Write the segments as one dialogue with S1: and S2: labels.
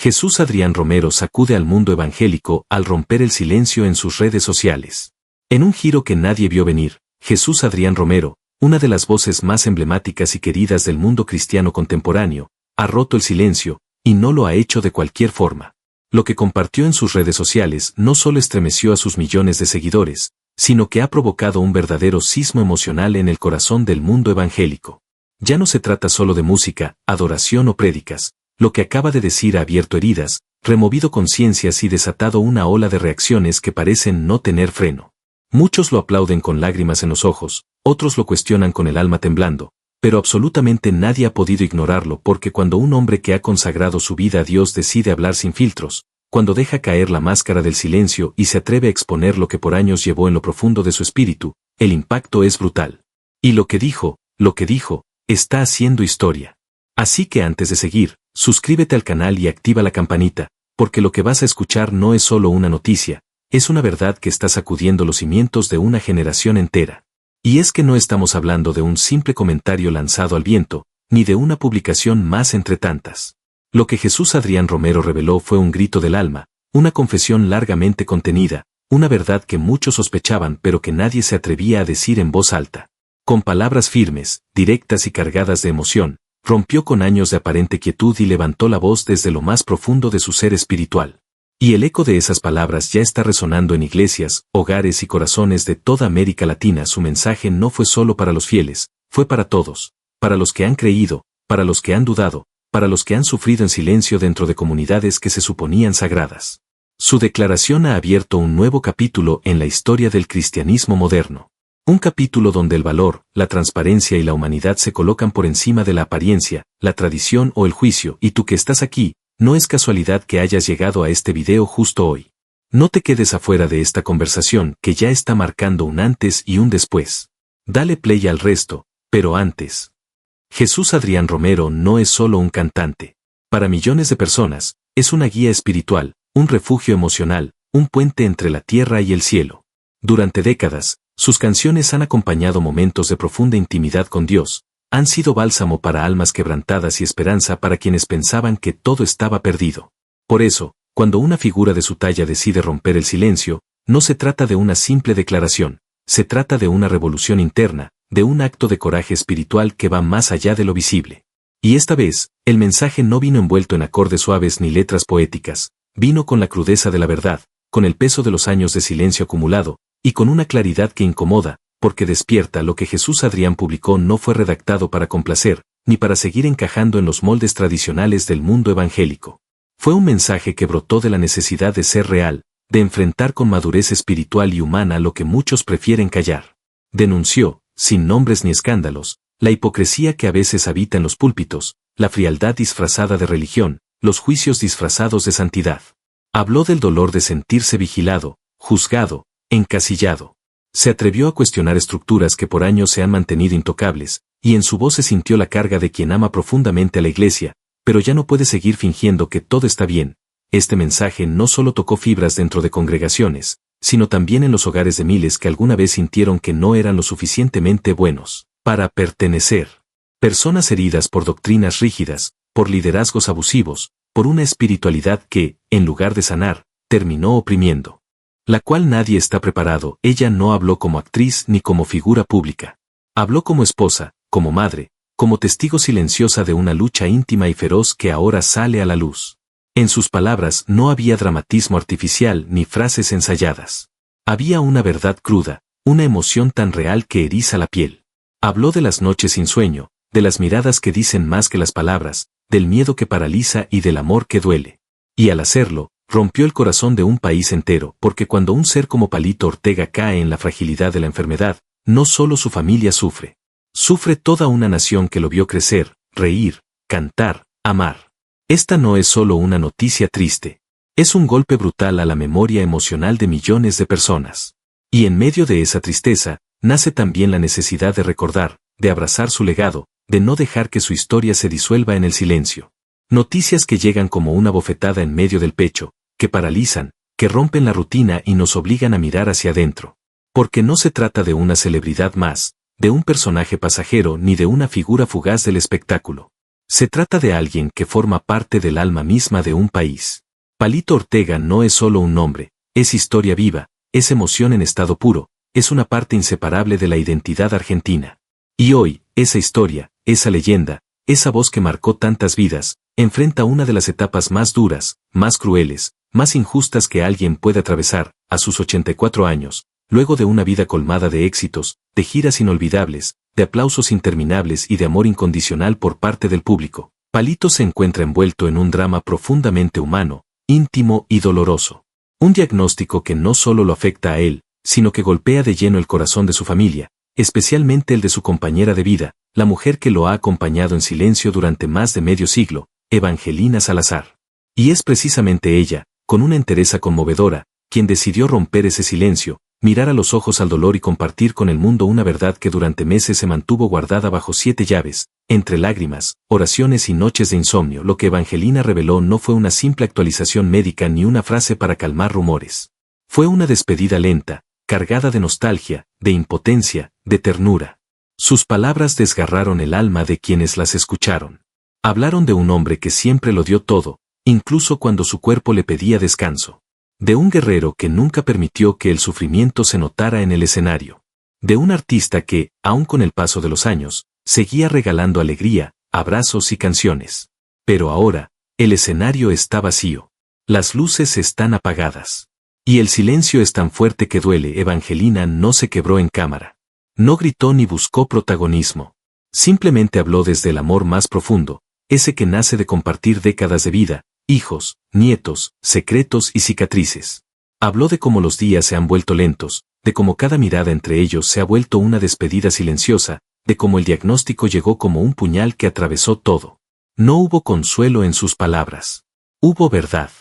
S1: Jesús Adrián Romero sacude al mundo evangélico al romper el silencio en sus redes sociales. En un giro que nadie vio venir, Jesús Adrián Romero, una de las voces más emblemáticas y queridas del mundo cristiano contemporáneo, ha roto el silencio, y no lo ha hecho de cualquier forma. Lo que compartió en sus redes sociales no solo estremeció a sus millones de seguidores, sino que ha provocado un verdadero sismo emocional en el corazón del mundo evangélico. Ya no se trata solo de música, adoración o prédicas. Lo que acaba de decir ha abierto heridas, removido conciencias y desatado una ola de reacciones que parecen no tener freno. Muchos lo aplauden con lágrimas en los ojos, otros lo cuestionan con el alma temblando, pero absolutamente nadie ha podido ignorarlo porque cuando un hombre que ha consagrado su vida a Dios decide hablar sin filtros, cuando deja caer la máscara del silencio y se atreve a exponer lo que por años llevó en lo profundo de su espíritu, el impacto es brutal. Y lo que dijo, está haciendo historia. Así que antes de seguir, suscríbete al canal y activa la campanita, porque lo que vas a escuchar no es solo una noticia, es una verdad que está sacudiendo los cimientos de una generación entera. Y es que no estamos hablando de un simple comentario lanzado al viento, ni de una publicación más entre tantas. Lo que Jesús Adrián Romero reveló fue un grito del alma, una confesión largamente contenida, una verdad que muchos sospechaban pero que nadie se atrevía a decir en voz alta. Con palabras firmes, directas y cargadas de emoción, rompió con años de aparente quietud y levantó la voz desde lo más profundo de su ser espiritual. Y el eco de esas palabras ya está resonando en iglesias, hogares y corazones de toda América Latina. Su mensaje no fue solo para los fieles, fue para todos, para los que han creído, para los que han dudado, para los que han sufrido en silencio dentro de comunidades que se suponían sagradas. Su declaración ha abierto un nuevo capítulo en la historia del cristianismo moderno. Un capítulo donde el valor, la transparencia y la humanidad se colocan por encima de la apariencia, la tradición o el juicio. Y tú que estás aquí, no es casualidad que hayas llegado a este video justo hoy. No te quedes afuera de esta conversación que ya está marcando un antes y un después. Dale play al resto, pero antes. Jesús Adrián Romero no es solo un cantante. Para millones de personas, es una guía espiritual, un refugio emocional, un puente entre la tierra y el cielo. Durante décadas, sus canciones han acompañado momentos de profunda intimidad con Dios, han sido bálsamo para almas quebrantadas y esperanza para quienes pensaban que todo estaba perdido. Por eso, cuando una figura de su talla decide romper el silencio, no se trata de una simple declaración, se trata de una revolución interna, de un acto de coraje espiritual que va más allá de lo visible. Y esta vez, el mensaje no vino envuelto en acordes suaves ni letras poéticas, vino con la crudeza de la verdad, con el peso de los años de silencio acumulado, y con una claridad que incomoda, porque despierta. Lo que Jesús Adrián publicó no fue redactado para complacer, ni para seguir encajando en los moldes tradicionales del mundo evangélico. Fue un mensaje que brotó de la necesidad de ser real, de enfrentar con madurez espiritual y humana lo que muchos prefieren callar. Denunció, sin nombres ni escándalos, la hipocresía que a veces habita en los púlpitos, la frialdad disfrazada de religión, los juicios disfrazados de santidad. Habló del dolor de sentirse vigilado, juzgado, encasillado. Se atrevió a cuestionar estructuras que por años se han mantenido intocables, y en su voz se sintió la carga de quien ama profundamente a la iglesia, pero ya no puede seguir fingiendo que todo está bien. Este mensaje no solo tocó fibras dentro de congregaciones, sino también en los hogares de miles que alguna vez sintieron que no eran lo suficientemente buenos para pertenecer. Personas heridas por doctrinas rígidas, por liderazgos abusivos, por una espiritualidad que, en lugar de sanar, terminó oprimiendo. La cual nadie está preparado. Ella no habló como actriz ni como figura pública. Habló como esposa, como madre, como testigo silenciosa de una lucha íntima y feroz que ahora sale a la luz. En sus palabras no había dramatismo artificial ni frases ensayadas. Había una verdad cruda, una emoción tan real que eriza la piel. Habló de las noches sin sueño, de las miradas que dicen más que las palabras, del miedo que paraliza y del amor que duele. Y al hacerlo, rompió el corazón de un país entero, porque cuando un ser como Palito Ortega cae en la fragilidad de la enfermedad, no solo su familia sufre. Sufre toda una nación que lo vio crecer, reír, cantar, amar. Esta no es solo una noticia triste. Es un golpe brutal a la memoria emocional de millones de personas. Y en medio de esa tristeza, nace también la necesidad de recordar, de abrazar su legado, de no dejar que su historia se disuelva en el silencio. Noticias que llegan como una bofetada en medio del pecho, que paralizan, que rompen la rutina y nos obligan a mirar hacia adentro. Porque no se trata de una celebridad más, de un personaje pasajero ni de una figura fugaz del espectáculo. Se trata de alguien que forma parte del alma misma de un país. Palito Ortega no es solo un nombre, es historia viva, es emoción en estado puro, es una parte inseparable de la identidad argentina. Y hoy, esa historia, esa leyenda, esa voz que marcó tantas vidas, enfrenta una de las etapas más duras, más crueles, más injustas que alguien puede atravesar, a sus 84 años, luego de una vida colmada de éxitos, de giras inolvidables, de aplausos interminables y de amor incondicional por parte del público. Palito se encuentra envuelto en un drama profundamente humano, íntimo y doloroso. Un diagnóstico que no solo lo afecta a él, sino que golpea de lleno el corazón de su familia, especialmente el de su compañera de vida, la mujer que lo ha acompañado en silencio durante más de medio siglo, Evangelina Salazar. Y es precisamente ella, con una entereza conmovedora, quien decidió romper ese silencio, mirar a los ojos al dolor y compartir con el mundo una verdad que durante meses se mantuvo guardada bajo 7 llaves, entre lágrimas, oraciones y noches de insomnio. Lo que Evangelina reveló no fue una simple actualización médica ni una frase para calmar rumores. Fue una despedida lenta, cargada de nostalgia, de impotencia, de ternura. Sus palabras desgarraron el alma de quienes las escucharon. Hablaron de un hombre que siempre lo dio todo, incluso cuando su cuerpo le pedía descanso. De un guerrero que nunca permitió que el sufrimiento se notara en el escenario. De un artista que, aun con el paso de los años, seguía regalando alegría, abrazos y canciones. Pero ahora, el escenario está vacío. Las luces están apagadas. Y el silencio es tan fuerte que duele. Evangelina no se quebró en cámara. No gritó ni buscó protagonismo. Simplemente habló desde el amor más profundo, ese que nace de compartir décadas de vida, hijos, nietos, secretos y cicatrices. Habló de cómo los días se han vuelto lentos, de cómo cada mirada entre ellos se ha vuelto una despedida silenciosa, de cómo el diagnóstico llegó como un puñal que atravesó todo. No hubo consuelo en sus palabras. Hubo verdad.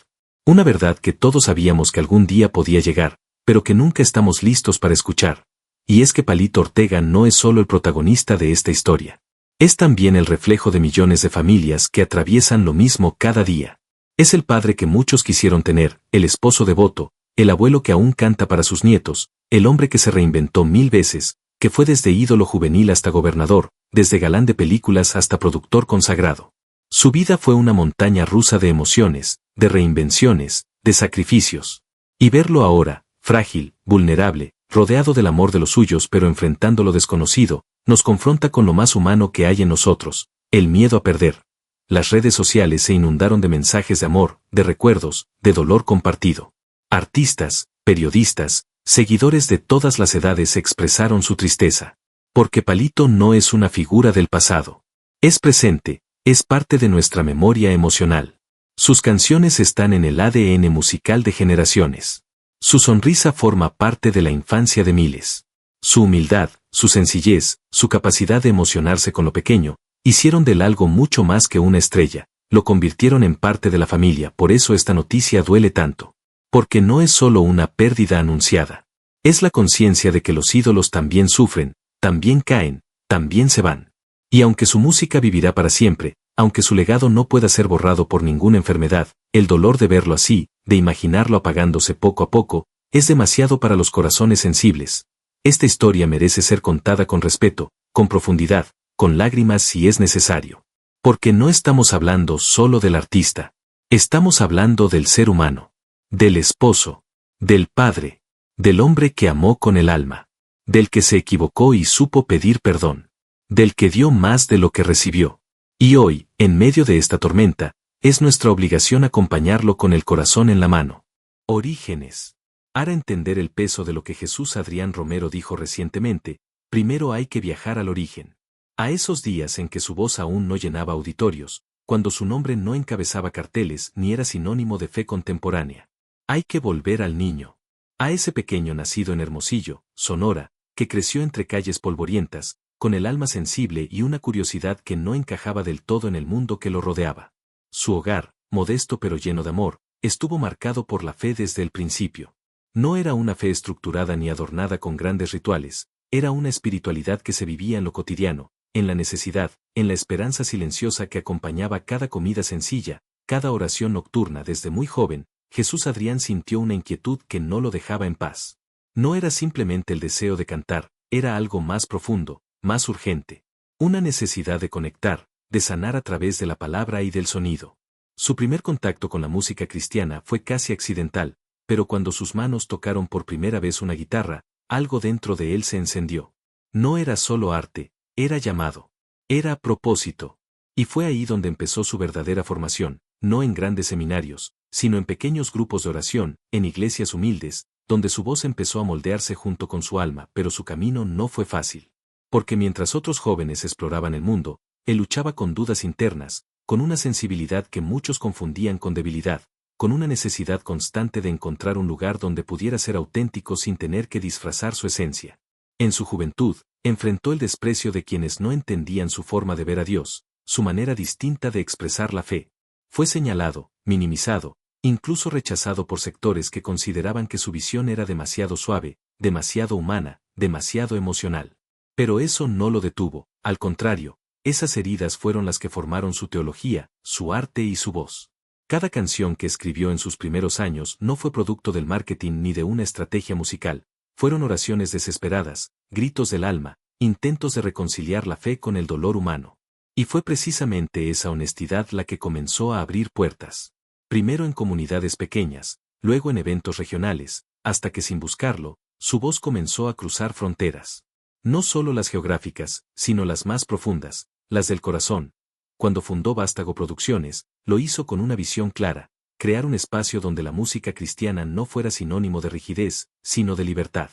S1: Una verdad que todos sabíamos que algún día podía llegar, pero que nunca estamos listos para escuchar. Y es que Palito Ortega no es solo el protagonista de esta historia. Es también el reflejo de millones de familias que atraviesan lo mismo cada día. Es el padre que muchos quisieron tener, el esposo devoto, el abuelo que aún canta para sus nietos, el hombre que se reinventó 1000 veces, que fue desde ídolo juvenil hasta gobernador, desde galán de películas hasta productor consagrado. Su vida fue una montaña rusa de emociones, de reinvenciones, de sacrificios. Y verlo ahora, frágil, vulnerable, rodeado del amor de los suyos pero enfrentando lo desconocido, nos confronta con lo más humano que hay en nosotros, el miedo a perder. Las redes sociales se inundaron de mensajes de amor, de recuerdos, de dolor compartido. Artistas, periodistas, seguidores de todas las edades expresaron su tristeza. Porque Palito no es una figura del pasado. Es presente, es parte de nuestra memoria emocional. Sus canciones están en el ADN musical de generaciones. Su sonrisa forma parte de la infancia de miles. Su humildad, su sencillez, su capacidad de emocionarse con lo pequeño, hicieron de él algo mucho más que una estrella, lo convirtieron en parte de la familia. Por eso esta noticia duele tanto. Porque no es solo una pérdida anunciada. Es la conciencia de que los ídolos también sufren, también caen, también se van. Y aunque su música vivirá para siempre, aunque su legado no pueda ser borrado por ninguna enfermedad, el dolor de verlo así, de imaginarlo apagándose poco a poco, es demasiado para los corazones sensibles. Esta historia merece ser contada con respeto, con profundidad, con lágrimas si es necesario. Porque no estamos hablando solo del artista. Estamos hablando del ser humano. Del esposo. Del padre. Del hombre que amó con el alma. Del que se equivocó y supo pedir perdón. Del que dio más de lo que recibió. Y hoy, en medio de esta tormenta, es nuestra obligación acompañarlo con el corazón en la mano. Orígenes. Para entender el peso de lo que Jesús Adrián Romero dijo recientemente, primero hay que viajar al origen. A esos días en que su voz aún no llenaba auditorios, cuando su nombre no encabezaba carteles ni era sinónimo de fe contemporánea. Hay que volver al niño. A ese pequeño nacido en Hermosillo, Sonora, que creció entre calles polvorientas, con el alma sensible y una curiosidad que no encajaba del todo en el mundo que lo rodeaba. Su hogar, modesto pero lleno de amor, estuvo marcado por la fe desde el principio. No era una fe estructurada ni adornada con grandes rituales, era una espiritualidad que se vivía en lo cotidiano, en la necesidad, en la esperanza silenciosa que acompañaba cada comida sencilla, cada oración nocturna. Desde muy joven, Jesús Adrián sintió una inquietud que no lo dejaba en paz. No era simplemente el deseo de cantar, era algo más profundo, más urgente. Una necesidad de conectar, de sanar a través de la palabra y del sonido. Su primer contacto con la música cristiana fue casi accidental, pero cuando sus manos tocaron por primera vez una guitarra, algo dentro de él se encendió. No era solo arte, era llamado. Era propósito. Y fue ahí donde empezó su verdadera formación, no en grandes seminarios, sino en pequeños grupos de oración, en iglesias humildes, donde su voz empezó a moldearse junto con su alma, pero su camino no fue fácil. Porque mientras otros jóvenes exploraban el mundo, él luchaba con dudas internas, con una sensibilidad que muchos confundían con debilidad, con una necesidad constante de encontrar un lugar donde pudiera ser auténtico sin tener que disfrazar su esencia. En su juventud, enfrentó el desprecio de quienes no entendían su forma de ver a Dios, su manera distinta de expresar la fe. Fue señalado, minimizado, incluso rechazado por sectores que consideraban que su visión era demasiado suave, demasiado humana, demasiado emocional. Pero eso no lo detuvo, al contrario, esas heridas fueron las que formaron su teología, su arte y su voz. Cada canción que escribió en sus primeros años no fue producto del marketing ni de una estrategia musical, fueron oraciones desesperadas, gritos del alma, intentos de reconciliar la fe con el dolor humano. Y fue precisamente esa honestidad la que comenzó a abrir puertas. Primero en comunidades pequeñas, luego en eventos regionales, hasta que sin buscarlo, su voz comenzó a cruzar fronteras. No solo las geográficas, sino las más profundas, las del corazón. Cuando fundó Vástago Producciones, lo hizo con una visión clara, crear un espacio donde la música cristiana no fuera sinónimo de rigidez, sino de libertad.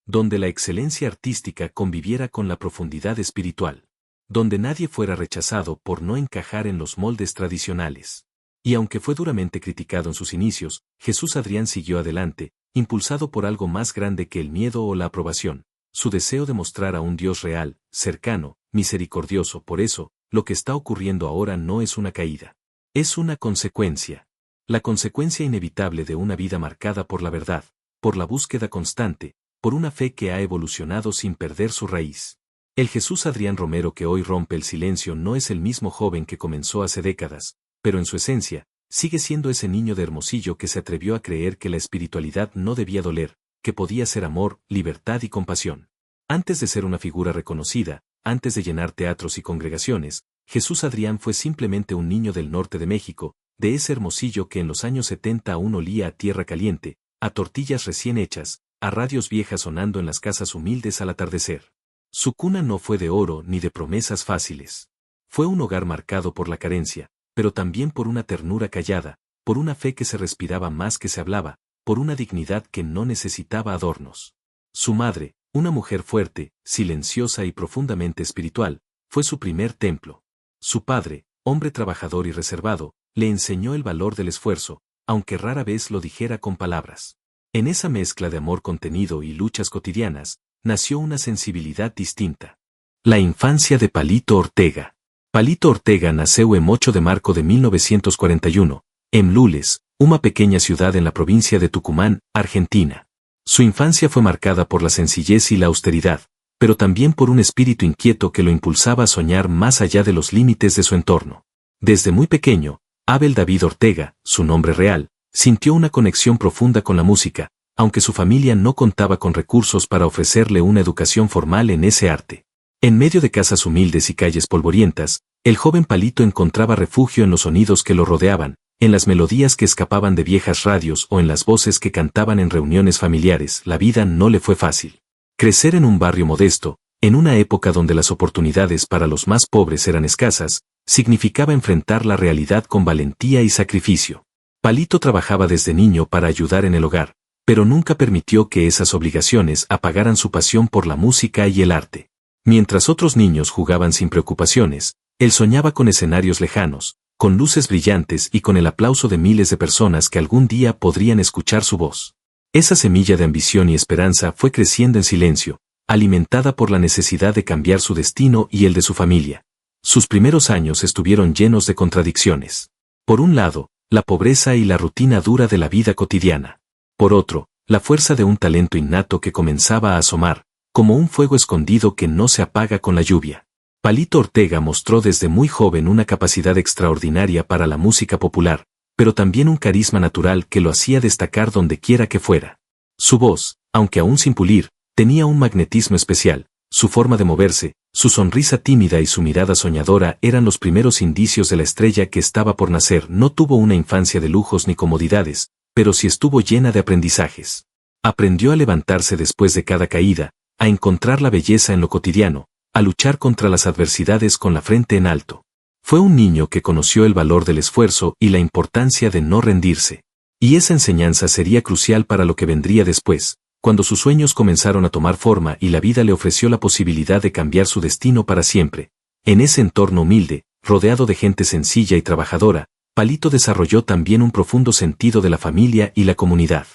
S1: Donde la excelencia artística conviviera con la profundidad espiritual. Donde nadie fuera rechazado por no encajar en los moldes tradicionales. Y aunque fue duramente criticado en sus inicios, Jesús Adrián siguió adelante, impulsado por algo más grande que el miedo o la aprobación, su deseo de mostrar a un Dios real, cercano, misericordioso. Por eso, lo que está ocurriendo ahora no es una caída. Es una consecuencia. La consecuencia inevitable de una vida marcada por la verdad, por la búsqueda constante, por una fe que ha evolucionado sin perder su raíz. El Jesús Adrián Romero que hoy rompe el silencio no es el mismo joven que comenzó hace décadas, pero en su esencia, sigue siendo ese niño de Hermosillo que se atrevió a creer que la espiritualidad no debía doler, que podía ser amor, libertad y compasión. Antes de ser una figura reconocida, antes de llenar teatros y congregaciones, Jesús Adrián fue simplemente un niño del norte de México, de ese Hermosillo que en los años 70 aún olía a tierra caliente, a tortillas recién hechas, a radios viejas sonando en las casas humildes al atardecer. Su cuna no fue de oro ni de promesas fáciles. Fue un hogar marcado por la carencia, pero también por una ternura callada, por una fe que se respiraba más que se hablaba, por una dignidad que no necesitaba adornos. Su madre, una mujer fuerte, silenciosa y profundamente espiritual, fue su primer templo. Su padre, hombre trabajador y reservado, le enseñó el valor del esfuerzo, aunque rara vez lo dijera con palabras. En esa mezcla de amor contenido y luchas cotidianas, nació una sensibilidad distinta. La infancia de Palito Ortega. Palito Ortega nació el 8 de marzo de 1941, en Lules, una pequeña ciudad en la provincia de Tucumán, Argentina. Su infancia fue marcada por la sencillez y la austeridad, pero también por un espíritu inquieto que lo impulsaba a soñar más allá de los límites de su entorno. Desde muy pequeño, Abel David Ortega, su nombre real, sintió una conexión profunda con la música, aunque su familia no contaba con recursos para ofrecerle una educación formal en ese arte. En medio de casas humildes y calles polvorientas, el joven Palito encontraba refugio en los sonidos que lo rodeaban, en las melodías que escapaban de viejas radios o en las voces que cantaban en reuniones familiares. La vida no le fue fácil. Crecer en un barrio modesto, en una época donde las oportunidades para los más pobres eran escasas, significaba enfrentar la realidad con valentía y sacrificio. Palito trabajaba desde niño para ayudar en el hogar, pero nunca permitió que esas obligaciones apagaran su pasión por la música y el arte. Mientras otros niños jugaban sin preocupaciones, él soñaba con escenarios lejanos, con luces brillantes y con el aplauso de miles de personas que algún día podrían escuchar su voz. Esa semilla de ambición y esperanza fue creciendo en silencio, alimentada por la necesidad de cambiar su destino y el de su familia. Sus primeros años estuvieron llenos de contradicciones. Por un lado, la pobreza y la rutina dura de la vida cotidiana. Por otro, la fuerza de un talento innato que comenzaba a asomar, como un fuego escondido que no se apaga con la lluvia. Palito Ortega mostró desde muy joven una capacidad extraordinaria para la música popular, pero también un carisma natural que lo hacía destacar donde quiera que fuera. Su voz, aunque aún sin pulir, tenía un magnetismo especial, su forma de moverse, Su sonrisa tímida y su mirada soñadora eran los primeros indicios de la estrella que estaba por nacer. No tuvo una infancia de lujos ni comodidades, pero sí estuvo llena de aprendizajes. Aprendió a levantarse después de cada caída, a encontrar la belleza en lo cotidiano, a luchar contra las adversidades con la frente en alto. Fue un niño que conoció el valor del esfuerzo y la importancia de no rendirse. Y esa enseñanza sería crucial para lo que vendría después, cuando sus sueños comenzaron a tomar forma y la vida le ofreció la posibilidad de cambiar su destino para siempre. En ese entorno humilde, rodeado de gente sencilla y trabajadora, Palito desarrolló también un profundo sentido de la familia y la comunidad.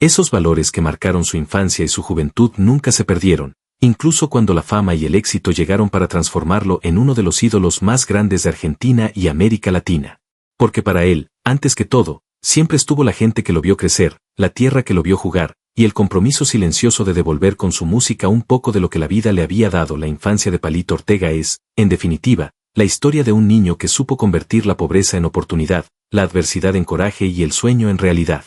S1: Esos valores que marcaron su infancia y su juventud nunca se perdieron, incluso cuando la fama y el éxito llegaron para transformarlo en uno de los ídolos más grandes de Argentina y América Latina. Porque para él, antes que todo, siempre estuvo la gente que lo vio crecer, la tierra que lo vio jugar, y el compromiso silencioso de devolver con su música un poco de lo que la vida le había dado. La infancia de Palito Ortega es, en definitiva, la historia de un niño que supo convertir la pobreza en oportunidad, la adversidad en coraje y el sueño en realidad.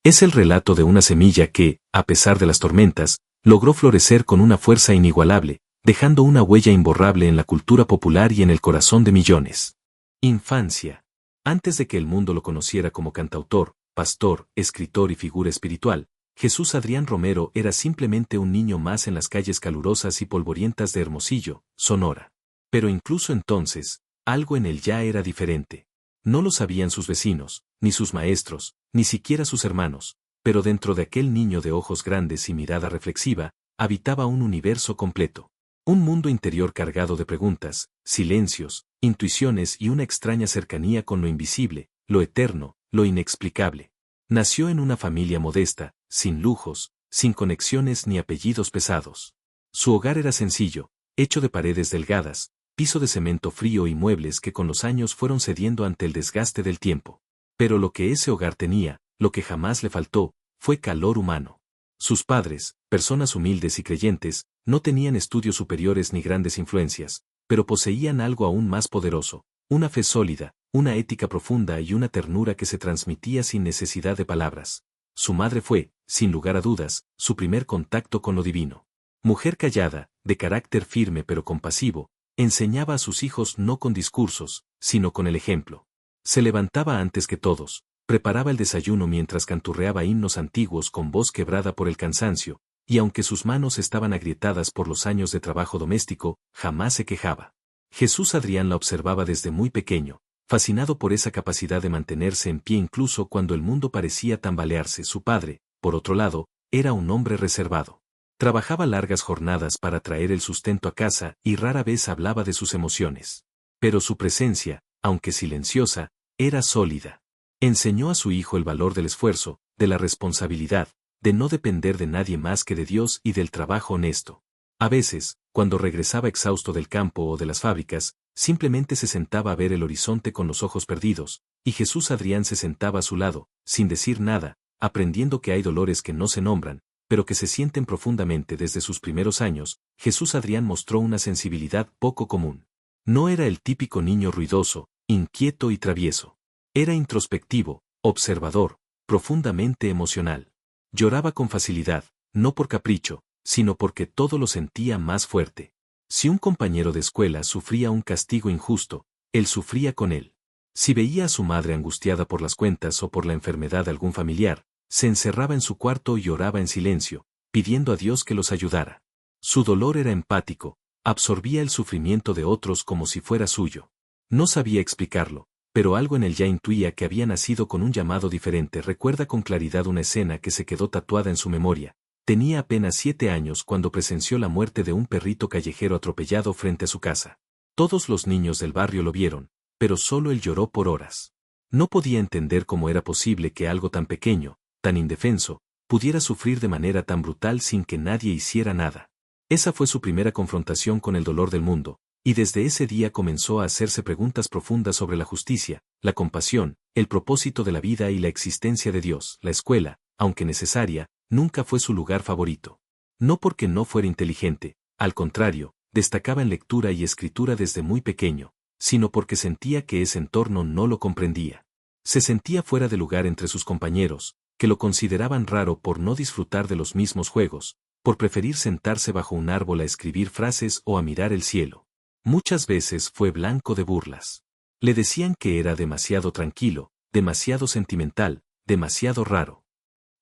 S1: Es el relato de una semilla que, a pesar de las tormentas, logró florecer con una fuerza inigualable, dejando una huella imborrable en la cultura popular y en el corazón de millones. Infancia. Antes de que el mundo lo conociera como cantautor, pastor, escritor y figura espiritual, Jesús Adrián Romero era simplemente un niño más en las calles calurosas y polvorientas de Hermosillo, Sonora. Pero incluso entonces, algo en él ya era diferente. No lo sabían sus vecinos, ni sus maestros, ni siquiera sus hermanos, pero dentro de aquel niño de ojos grandes y mirada reflexiva, habitaba un universo completo. Un mundo interior cargado de preguntas, silencios, intuiciones y una extraña cercanía con lo invisible, lo eterno, lo inexplicable. Nació en una familia modesta, sin lujos, sin conexiones ni apellidos pesados. Su hogar era sencillo, hecho de paredes delgadas, piso de cemento frío y muebles que con los años fueron cediendo ante el desgaste del tiempo. Pero lo que ese hogar tenía, lo que jamás le faltó, fue calor humano. Sus padres, personas humildes y creyentes, no tenían estudios superiores ni grandes influencias, pero poseían algo aún más poderoso, una fe sólida, una ética profunda y una ternura que se transmitía sin necesidad de palabras. Su madre fue, sin lugar a dudas, su primer contacto con lo divino. Mujer callada, de carácter firme pero compasivo, enseñaba a sus hijos no con discursos, sino con el ejemplo. Se levantaba antes que todos, preparaba el desayuno mientras canturreaba himnos antiguos con voz quebrada por el cansancio, y aunque sus manos estaban agrietadas por los años de trabajo doméstico, jamás se quejaba. Jesús Adrián la observaba desde muy pequeño, fascinado por esa capacidad de mantenerse en pie incluso cuando el mundo parecía tambalearse. Su padre, por otro lado, era un hombre reservado. Trabajaba largas jornadas para traer el sustento a casa y rara vez hablaba de sus emociones. Pero su presencia, aunque silenciosa, era sólida. Enseñó a su hijo el valor del esfuerzo, de la responsabilidad, de no depender de nadie más que de Dios y del trabajo honesto. A veces, cuando regresaba exhausto del campo o de las fábricas, simplemente se sentaba a ver el horizonte con los ojos perdidos, y Jesús Adrián se sentaba a su lado, sin decir nada, aprendiendo que hay dolores que no se nombran, pero que se sienten profundamente desde sus primeros años. Jesús Adrián mostró una sensibilidad poco común. No era el típico niño ruidoso, inquieto y travieso. Era introspectivo, observador, profundamente emocional. Lloraba con facilidad, no por capricho, sino porque todo lo sentía más fuerte. Si un compañero de escuela sufría un castigo injusto, él sufría con él. Si veía a su madre angustiada por las cuentas o por la enfermedad de algún familiar, se encerraba en su cuarto y oraba en silencio, pidiendo a Dios que los ayudara. Su dolor era empático, absorbía el sufrimiento de otros como si fuera suyo. No sabía explicarlo, pero algo en él ya intuía que había nacido con un llamado diferente. Recuerda con claridad una escena que se quedó tatuada en su memoria. Tenía apenas 7 años cuando presenció la muerte de un perrito callejero atropellado frente a su casa. Todos los niños del barrio lo vieron, pero solo él lloró por horas. No podía entender cómo era posible que algo tan pequeño, tan indefenso, pudiera sufrir de manera tan brutal sin que nadie hiciera nada. Esa fue su primera confrontación con el dolor del mundo, y desde ese día comenzó a hacerse preguntas profundas sobre la justicia, la compasión, el propósito de la vida y la existencia de Dios. La escuela, aunque necesaria, nunca fue su lugar favorito. No porque no fuera inteligente, al contrario, destacaba en lectura y escritura desde muy pequeño, sino porque sentía que ese entorno no lo comprendía. Se sentía fuera de lugar entre sus compañeros, que lo consideraban raro por no disfrutar de los mismos juegos, por preferir sentarse bajo un árbol a escribir frases o a mirar el cielo. Muchas veces fue blanco de burlas. Le decían que era demasiado tranquilo, demasiado sentimental, demasiado raro.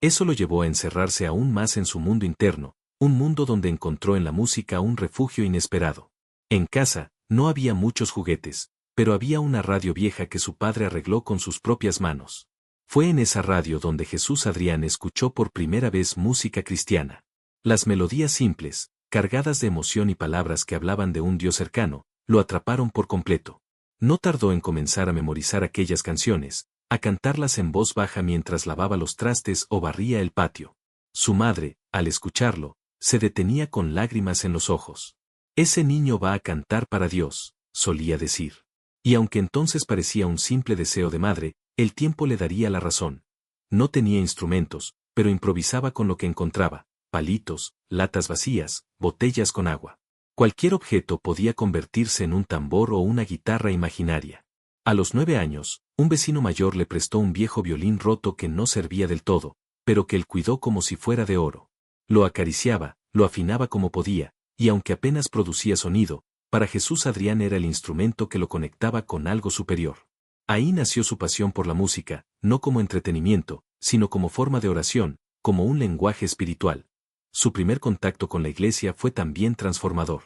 S1: Eso lo llevó a encerrarse aún más en su mundo interno, un mundo donde encontró en la música un refugio inesperado. En casa, no había muchos juguetes, pero había una radio vieja que su padre arregló con sus propias manos. Fue en esa radio donde Jesús Adrián escuchó por primera vez música cristiana. Las melodías simples, cargadas de emoción y palabras que hablaban de un Dios cercano, lo atraparon por completo. No tardó en comenzar a memorizar aquellas canciones, a cantarlas en voz baja mientras lavaba los trastes o barría el patio. Su madre, al escucharlo, se detenía con lágrimas en los ojos. Ese niño va a cantar para Dios, solía decir. Y aunque entonces parecía un simple deseo de madre, el tiempo le daría la razón. No tenía instrumentos, pero improvisaba con lo que encontraba: palitos, latas vacías, botellas con agua. Cualquier objeto podía convertirse en un tambor o una guitarra imaginaria. A los 9 años, un vecino mayor le prestó un viejo violín roto que no servía del todo, pero que él cuidó como si fuera de oro. Lo acariciaba, lo afinaba como podía, y aunque apenas producía sonido, para Jesús Adrián era el instrumento que lo conectaba con algo superior. Ahí nació su pasión por la música, no como entretenimiento, sino como forma de oración, como un lenguaje espiritual. Su primer contacto con la iglesia fue también transformador.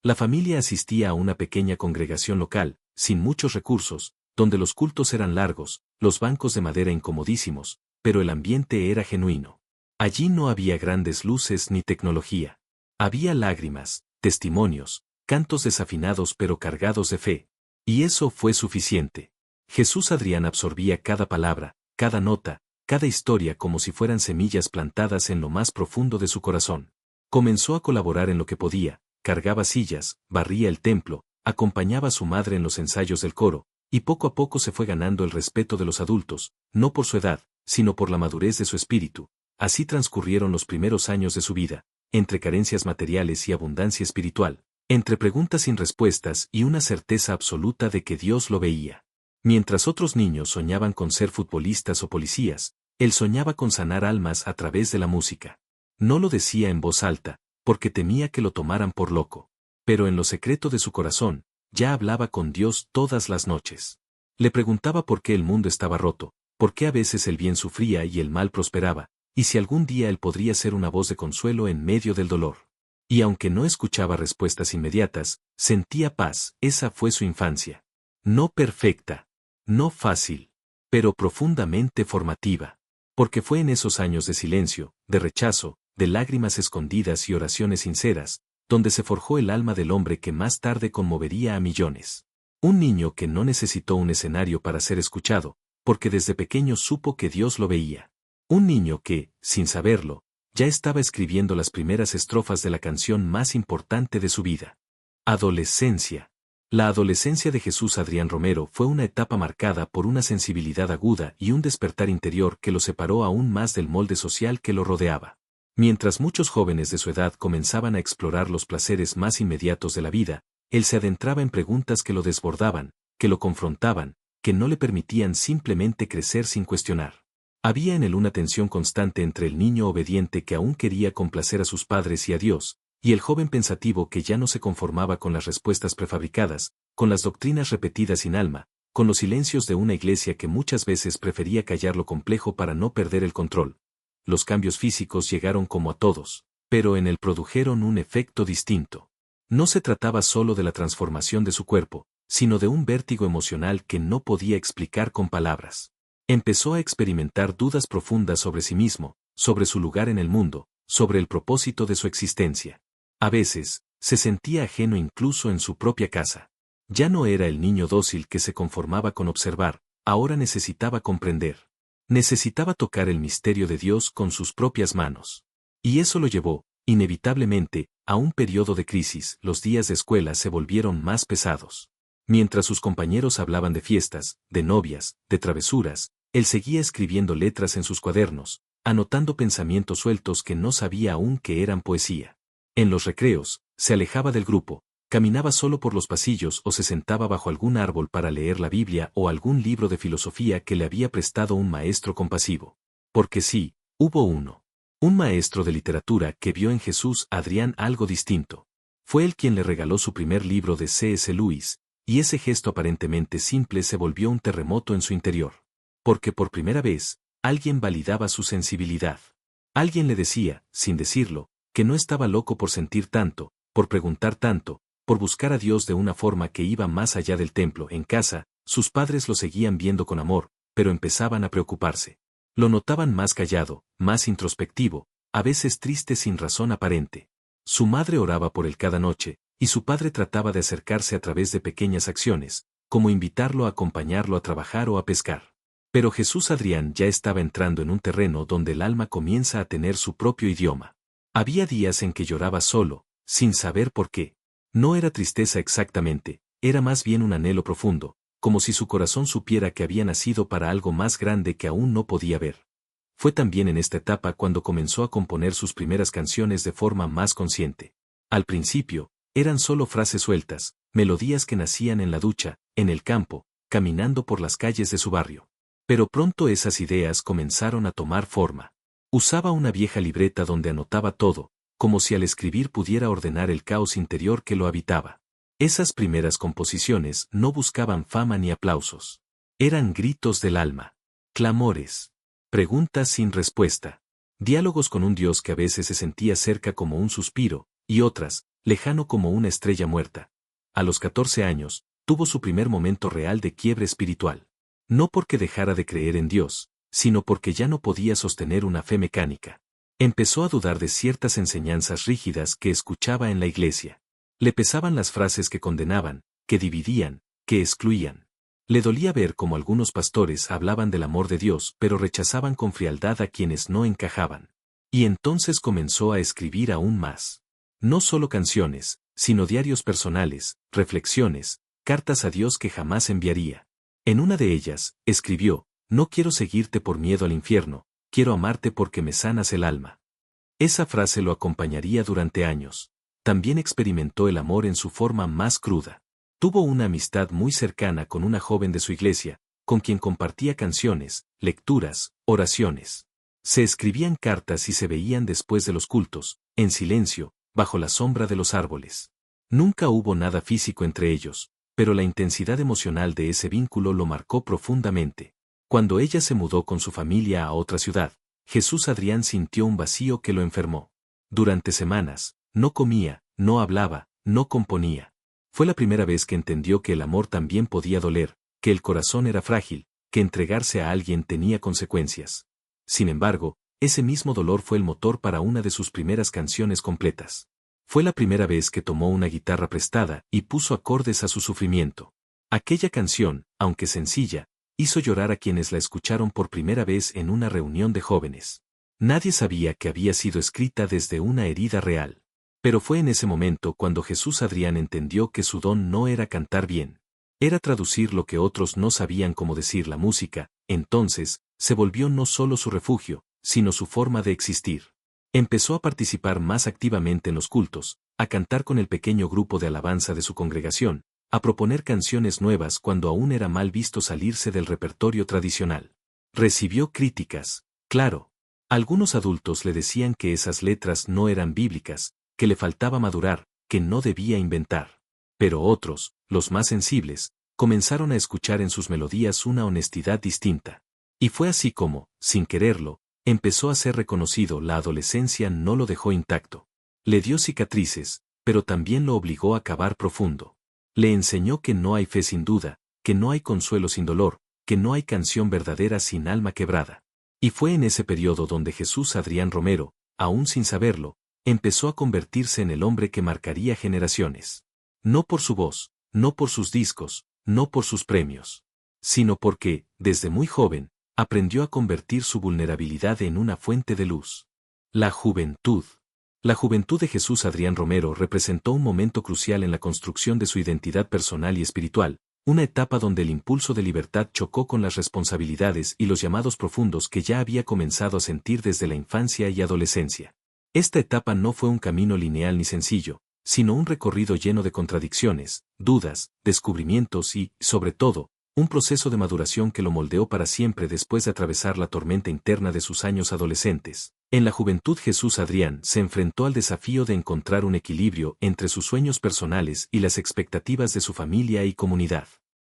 S1: La familia asistía a una pequeña congregación local, sin muchos recursos, donde los cultos eran largos, los bancos de madera incomodísimos, pero el ambiente era genuino. Allí no había grandes luces ni tecnología. Había lágrimas, testimonios, cantos desafinados pero cargados de fe. Y eso fue suficiente. Jesús Adrián absorbía cada palabra, cada nota, cada historia como si fueran semillas plantadas en lo más profundo de su corazón. Comenzó a colaborar en lo que podía, cargaba sillas, barría el templo, acompañaba a su madre en los ensayos del coro, y poco a poco se fue ganando el respeto de los adultos, no por su edad, sino por la madurez de su espíritu. Así transcurrieron los primeros años de su vida, entre carencias materiales y abundancia espiritual, entre preguntas sin respuestas y una certeza absoluta de que Dios lo veía. Mientras otros niños soñaban con ser futbolistas o policías, él soñaba con sanar almas a través de la música. No lo decía en voz alta, porque temía que lo tomaran por loco. Pero en lo secreto de su corazón, ya hablaba con Dios todas las noches. Le preguntaba por qué el mundo estaba roto, por qué a veces el bien sufría y el mal prosperaba, y si algún día él podría ser una voz de consuelo en medio del dolor. Y aunque no escuchaba respuestas inmediatas, sentía paz. Esa fue su infancia. No perfecta, no fácil, pero profundamente formativa. Porque fue en esos años de silencio, de rechazo, de lágrimas escondidas y oraciones sinceras, donde se forjó el alma del hombre que más tarde conmovería a millones. Un niño que no necesitó un escenario para ser escuchado, porque desde pequeño supo que Dios lo veía. Un niño que, sin saberlo, ya estaba escribiendo las primeras estrofas de la canción más importante de su vida. Adolescencia. La adolescencia de Jesús Adrián Romero fue una etapa marcada por una sensibilidad aguda y un despertar interior que lo separó aún más del molde social que lo rodeaba. Mientras muchos jóvenes de su edad comenzaban a explorar los placeres más inmediatos de la vida, él se adentraba en preguntas que lo desbordaban, que lo confrontaban, que no le permitían simplemente crecer sin cuestionar. Había en él una tensión constante entre el niño obediente que aún quería complacer a sus padres y a Dios, y el joven pensativo que ya no se conformaba con las respuestas prefabricadas, con las doctrinas repetidas sin alma, con los silencios de una iglesia que muchas veces prefería callar lo complejo para no perder el control. Los cambios físicos llegaron como a todos, pero en él produjeron un efecto distinto. No se trataba solo de la transformación de su cuerpo, sino de un vértigo emocional que no podía explicar con palabras. Empezó a experimentar dudas profundas sobre sí mismo, sobre su lugar en el mundo, sobre el propósito de su existencia. A veces, se sentía ajeno incluso en su propia casa. Ya no era el niño dócil que se conformaba con observar, ahora necesitaba comprender. Necesitaba tocar el misterio de Dios con sus propias manos. Y eso lo llevó, inevitablemente, a un periodo de crisis. Los días de escuela se volvieron más pesados. Mientras sus compañeros hablaban de fiestas, de novias, de travesuras, él seguía escribiendo letras en sus cuadernos, anotando pensamientos sueltos que no sabía aún que eran poesía. En los recreos, se alejaba del grupo, caminaba solo por los pasillos o se sentaba bajo algún árbol para leer la Biblia o algún libro de filosofía que le había prestado un maestro compasivo. Porque sí, hubo uno. Un maestro de literatura que vio en Jesús Adrián algo distinto. Fue él quien le regaló su primer libro de C.S. Lewis, y ese gesto aparentemente simple se volvió un terremoto en su interior. Porque por primera vez, alguien validaba su sensibilidad. Alguien le decía, sin decirlo, que no estaba loco por sentir tanto, por preguntar tanto, por buscar a Dios de una forma que iba más allá del templo. En casa, sus padres lo seguían viendo con amor, pero empezaban a preocuparse. Lo notaban más callado, más introspectivo, a veces triste sin razón aparente. Su madre oraba por él cada noche, y su padre trataba de acercarse a través de pequeñas acciones, como invitarlo a acompañarlo a trabajar o a pescar. Pero Jesús Adrián ya estaba entrando en un terreno donde el alma comienza a tener su propio idioma. Había días en que lloraba solo, sin saber por qué. No era tristeza exactamente, era más bien un anhelo profundo, como si su corazón supiera que había nacido para algo más grande que aún no podía ver. Fue también en esta etapa cuando comenzó a componer sus primeras canciones de forma más consciente. Al principio, eran solo frases sueltas, melodías que nacían en la ducha, en el campo, caminando por las calles de su barrio. Pero pronto esas ideas comenzaron a tomar forma. Usaba una vieja libreta donde anotaba todo, como si al escribir pudiera ordenar el caos interior que lo habitaba. Esas primeras composiciones no buscaban fama ni aplausos. Eran gritos del alma. Clamores. Preguntas sin respuesta. Diálogos con un Dios que a veces se sentía cerca como un suspiro, y otras, lejano como una estrella muerta. A los 14 años, tuvo su primer momento real de quiebre espiritual. No porque dejara de creer en Dios, sino porque ya no podía sostener una fe mecánica. Empezó a dudar de ciertas enseñanzas rígidas que escuchaba en la iglesia. Le pesaban las frases que condenaban, que dividían, que excluían. Le dolía ver cómo algunos pastores hablaban del amor de Dios pero rechazaban con frialdad a quienes no encajaban. Y entonces comenzó a escribir aún más. No solo canciones, sino diarios personales, reflexiones, cartas a Dios que jamás enviaría. En una de ellas, escribió: «No quiero seguirte por miedo al infierno, quiero amarte porque me sanas el alma». Esa frase lo acompañaría durante años. También experimentó el amor en su forma más cruda. Tuvo una amistad muy cercana con una joven de su iglesia, con quien compartía canciones, lecturas, oraciones. Se escribían cartas y se veían después de los cultos, en silencio, bajo la sombra de los árboles. Nunca hubo nada físico entre ellos, pero la intensidad emocional de ese vínculo lo marcó profundamente. Cuando ella se mudó con su familia a otra ciudad, Jesús Adrián sintió un vacío que lo enfermó. Durante semanas, no comía, no hablaba, no componía. Fue la primera vez que entendió que el amor también podía doler, que el corazón era frágil, que entregarse a alguien tenía consecuencias. Sin embargo, ese mismo dolor fue el motor para una de sus primeras canciones completas. Fue la primera vez que tomó una guitarra prestada y puso acordes a su sufrimiento. Aquella canción, aunque sencilla, hizo llorar a quienes la escucharon por primera vez en una reunión de jóvenes. Nadie sabía que había sido escrita desde una herida real. Pero fue en ese momento cuando Jesús Adrián entendió que su don no era cantar bien. Era traducir lo que otros no sabían cómo decir la música. Entonces, se volvió no solo su refugio, sino su forma de existir. Empezó a participar más activamente en los cultos, a cantar con el pequeño grupo de alabanza de su congregación, a proponer canciones nuevas cuando aún era mal visto salirse del repertorio tradicional. Recibió críticas, claro. Algunos adultos le decían que esas letras no eran bíblicas, que le faltaba madurar, que no debía inventar. Pero otros, los más sensibles, comenzaron a escuchar en sus melodías una honestidad distinta. Y fue así como, sin quererlo, empezó a ser reconocido. La adolescencia no lo dejó intacto. Le dio cicatrices, pero también lo obligó a cavar profundo. Le enseñó que no hay fe sin duda, que no hay consuelo sin dolor, que no hay canción verdadera sin alma quebrada. Y fue en ese periodo donde Jesús Adrián Romero, aún sin saberlo, empezó a convertirse en el hombre que marcaría generaciones. No por su voz, no por sus discos, no por sus premios, sino porque, desde muy joven, aprendió a convertir su vulnerabilidad en una fuente de luz. La juventud. La juventud de Jesús Adrián Romero representó un momento crucial en la construcción de su identidad personal y espiritual, una etapa donde el impulso de libertad chocó con las responsabilidades y los llamados profundos que ya había comenzado a sentir desde la infancia y adolescencia. Esta etapa no fue un camino lineal ni sencillo, sino un recorrido lleno de contradicciones, dudas, descubrimientos y, sobre todo, un proceso de maduración que lo moldeó para siempre después de atravesar la tormenta interna de sus años adolescentes. En la juventud Jesús Adrián se enfrentó al desafío de encontrar un equilibrio entre sus sueños personales y las expectativas de su familia y comunidad.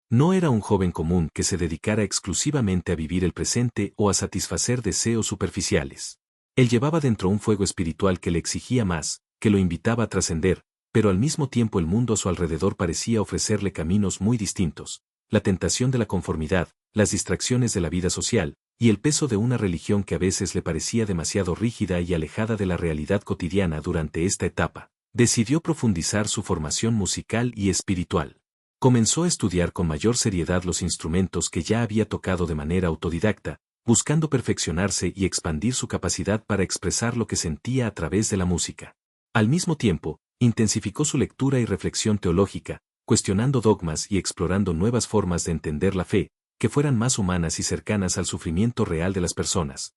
S1: No era un joven común que se dedicara exclusivamente a vivir el presente o a satisfacer deseos superficiales. Él llevaba dentro un fuego espiritual que le exigía más, que lo invitaba a trascender, pero al mismo tiempo el mundo a su alrededor parecía ofrecerle caminos muy distintos. La tentación de la conformidad, las distracciones de la vida social, y el peso de una religión que a veces le parecía demasiado rígida y alejada de la realidad cotidiana durante esta etapa. Decidió profundizar su formación musical y espiritual. Comenzó a estudiar con mayor seriedad los instrumentos que ya había tocado de manera autodidacta, buscando perfeccionarse y expandir su capacidad para expresar lo que sentía a través de la música. Al mismo tiempo, intensificó su lectura y reflexión teológica, cuestionando dogmas y explorando nuevas formas de entender la fe, que fueran más humanas y cercanas al sufrimiento real de las personas.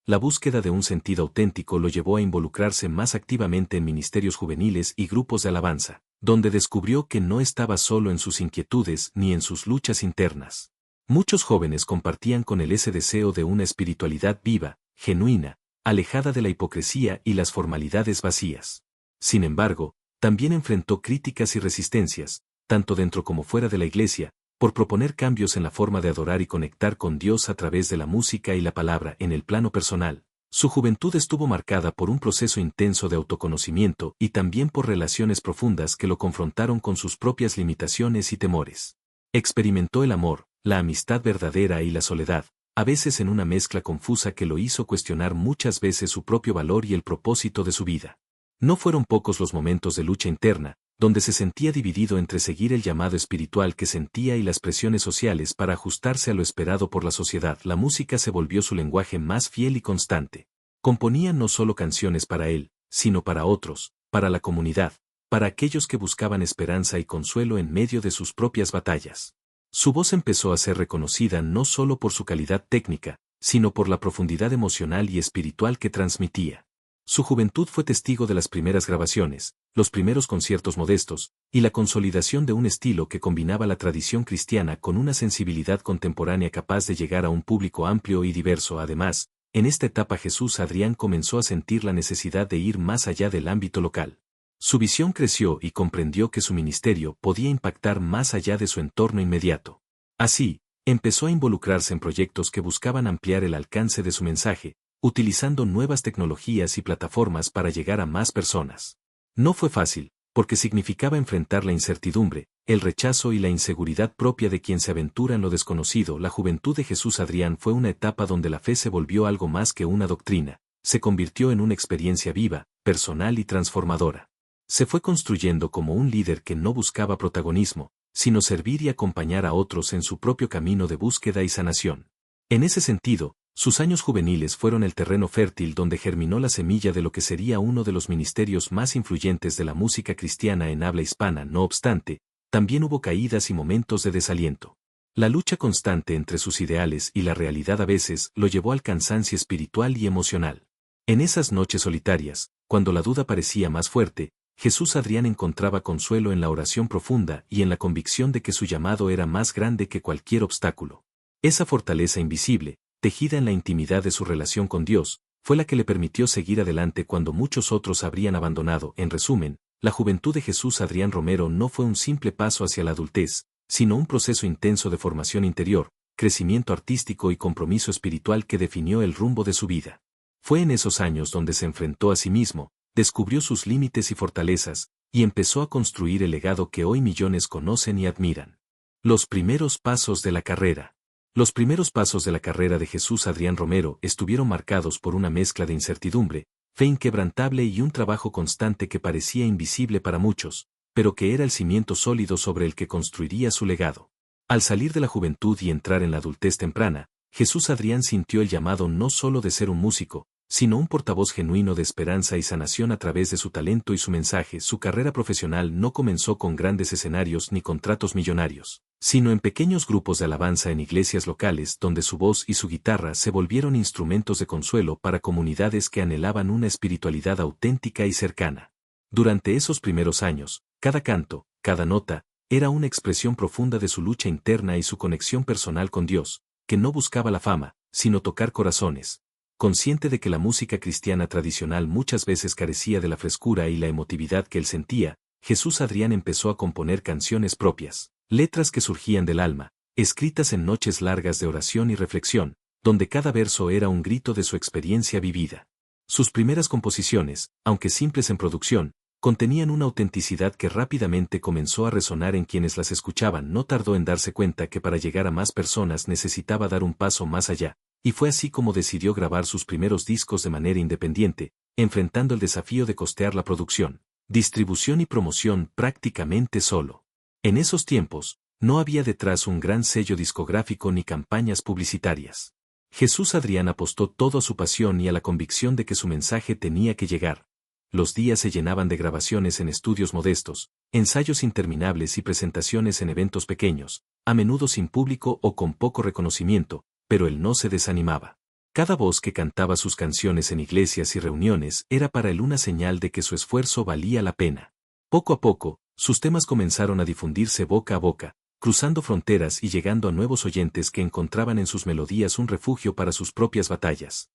S1: La búsqueda de un sentido auténtico lo llevó a involucrarse más activamente en ministerios juveniles y grupos de alabanza, donde descubrió que no estaba solo en sus inquietudes ni en sus luchas internas. Muchos jóvenes compartían con él ese deseo de una espiritualidad viva, genuina, alejada de la hipocresía y las formalidades vacías. Sin embargo, también enfrentó críticas y resistencias, tanto dentro como fuera de la iglesia, por proponer cambios en la forma de adorar y conectar con Dios a través de la música y la palabra en el plano personal. Su juventud estuvo marcada por un proceso intenso de autoconocimiento y también por relaciones profundas que lo confrontaron con sus propias limitaciones y temores. Experimentó el amor, la amistad verdadera y la soledad, a veces en una mezcla confusa que lo hizo cuestionar muchas veces su propio valor y el propósito de su vida. No fueron pocos los momentos de lucha interna, donde se sentía dividido entre seguir el llamado espiritual que sentía y las presiones sociales para ajustarse a lo esperado por la sociedad. La música se volvió su lenguaje más fiel y constante. Componía no solo canciones para él, sino para otros, para la comunidad, para aquellos que buscaban esperanza y consuelo en medio de sus propias batallas. Su voz empezó a ser reconocida no solo por su calidad técnica, sino por la profundidad emocional y espiritual que transmitía. Su juventud fue testigo de las primeras grabaciones, los primeros conciertos modestos, y la consolidación de un estilo que combinaba la tradición cristiana con una sensibilidad contemporánea capaz de llegar a un público amplio y diverso. Además, en esta etapa Jesús Adrián comenzó a sentir la necesidad de ir más allá del ámbito local. Su visión creció y comprendió que su ministerio podía impactar más allá de su entorno inmediato. Así, empezó a involucrarse en proyectos que buscaban ampliar el alcance de su mensaje, utilizando nuevas tecnologías y plataformas para llegar a más personas. No fue fácil, porque significaba enfrentar la incertidumbre, el rechazo y la inseguridad propia de quien se aventura en lo desconocido. La juventud de Jesús Adrián fue una etapa donde la fe se volvió algo más que una doctrina, se convirtió en una experiencia viva, personal y transformadora. Se fue construyendo como un líder que no buscaba protagonismo, sino servir y acompañar a otros en su propio camino de búsqueda y sanación. En ese sentido, sus años juveniles fueron el terreno fértil donde germinó la semilla de lo que sería uno de los ministerios más influyentes de la música cristiana en habla hispana. No obstante, también hubo caídas y momentos de desaliento. La lucha constante entre sus ideales y la realidad a veces lo llevó al cansancio espiritual y emocional. En esas noches solitarias, cuando la duda parecía más fuerte, Jesús Adrián encontraba consuelo en la oración profunda y en la convicción de que su llamado era más grande que cualquier obstáculo. Esa fortaleza invisible, tejida en la intimidad de su relación con Dios, fue la que le permitió seguir adelante cuando muchos otros habrían abandonado. En resumen, la juventud de Jesús Adrián Romero no fue un simple paso hacia la adultez, sino un proceso intenso de formación interior, crecimiento artístico y compromiso espiritual que definió el rumbo de su vida. Fue en esos años donde se enfrentó a sí mismo, descubrió sus límites y fortalezas, y empezó a construir el legado que hoy millones conocen y admiran. Los primeros pasos de la carrera. Los primeros pasos de la carrera de Jesús Adrián Romero estuvieron marcados por una mezcla de incertidumbre, fe inquebrantable y un trabajo constante que parecía invisible para muchos, pero que era el cimiento sólido sobre el que construiría su legado. Al salir de la juventud y entrar en la adultez temprana, Jesús Adrián sintió el llamado no solo de ser un músico, sino un portavoz genuino de esperanza y sanación a través de su talento y su mensaje. Su carrera profesional no comenzó con grandes escenarios ni contratos millonarios, sino en pequeños grupos de alabanza en iglesias locales donde su voz y su guitarra se volvieron instrumentos de consuelo para comunidades que anhelaban una espiritualidad auténtica y cercana. Durante esos primeros años, cada canto, cada nota, era una expresión profunda de su lucha interna y su conexión personal con Dios, que no buscaba la fama, sino tocar corazones. consciente de que la música cristiana tradicional muchas veces carecía de la frescura y la emotividad que él sentía, Jesús Adrián empezó a componer canciones propias, letras que surgían del alma, escritas en noches largas de oración y reflexión, donde cada verso era un grito de su experiencia vivida. Sus primeras composiciones, aunque simples en producción, contenían una autenticidad que rápidamente comenzó a resonar en quienes las escuchaban. No tardó en darse cuenta que para llegar a más personas necesitaba dar un paso más allá, y fue así como decidió grabar sus primeros discos de manera independiente, enfrentando el desafío de costear la producción, distribución y promoción prácticamente solo. En esos tiempos, no había detrás un gran sello discográfico ni campañas publicitarias. Jesús Adrián apostó todo a su pasión y a la convicción de que su mensaje tenía que llegar. Los días se llenaban de grabaciones en estudios modestos, ensayos interminables y presentaciones en eventos pequeños, a menudo sin público o con poco reconocimiento, pero él no se desanimaba. Cada voz que cantaba sus canciones en iglesias y reuniones era para él una señal de que su esfuerzo valía la pena. Poco a poco, sus temas comenzaron a difundirse boca a boca, cruzando fronteras y llegando a nuevos oyentes que encontraban en sus melodías un refugio para sus propias batallas.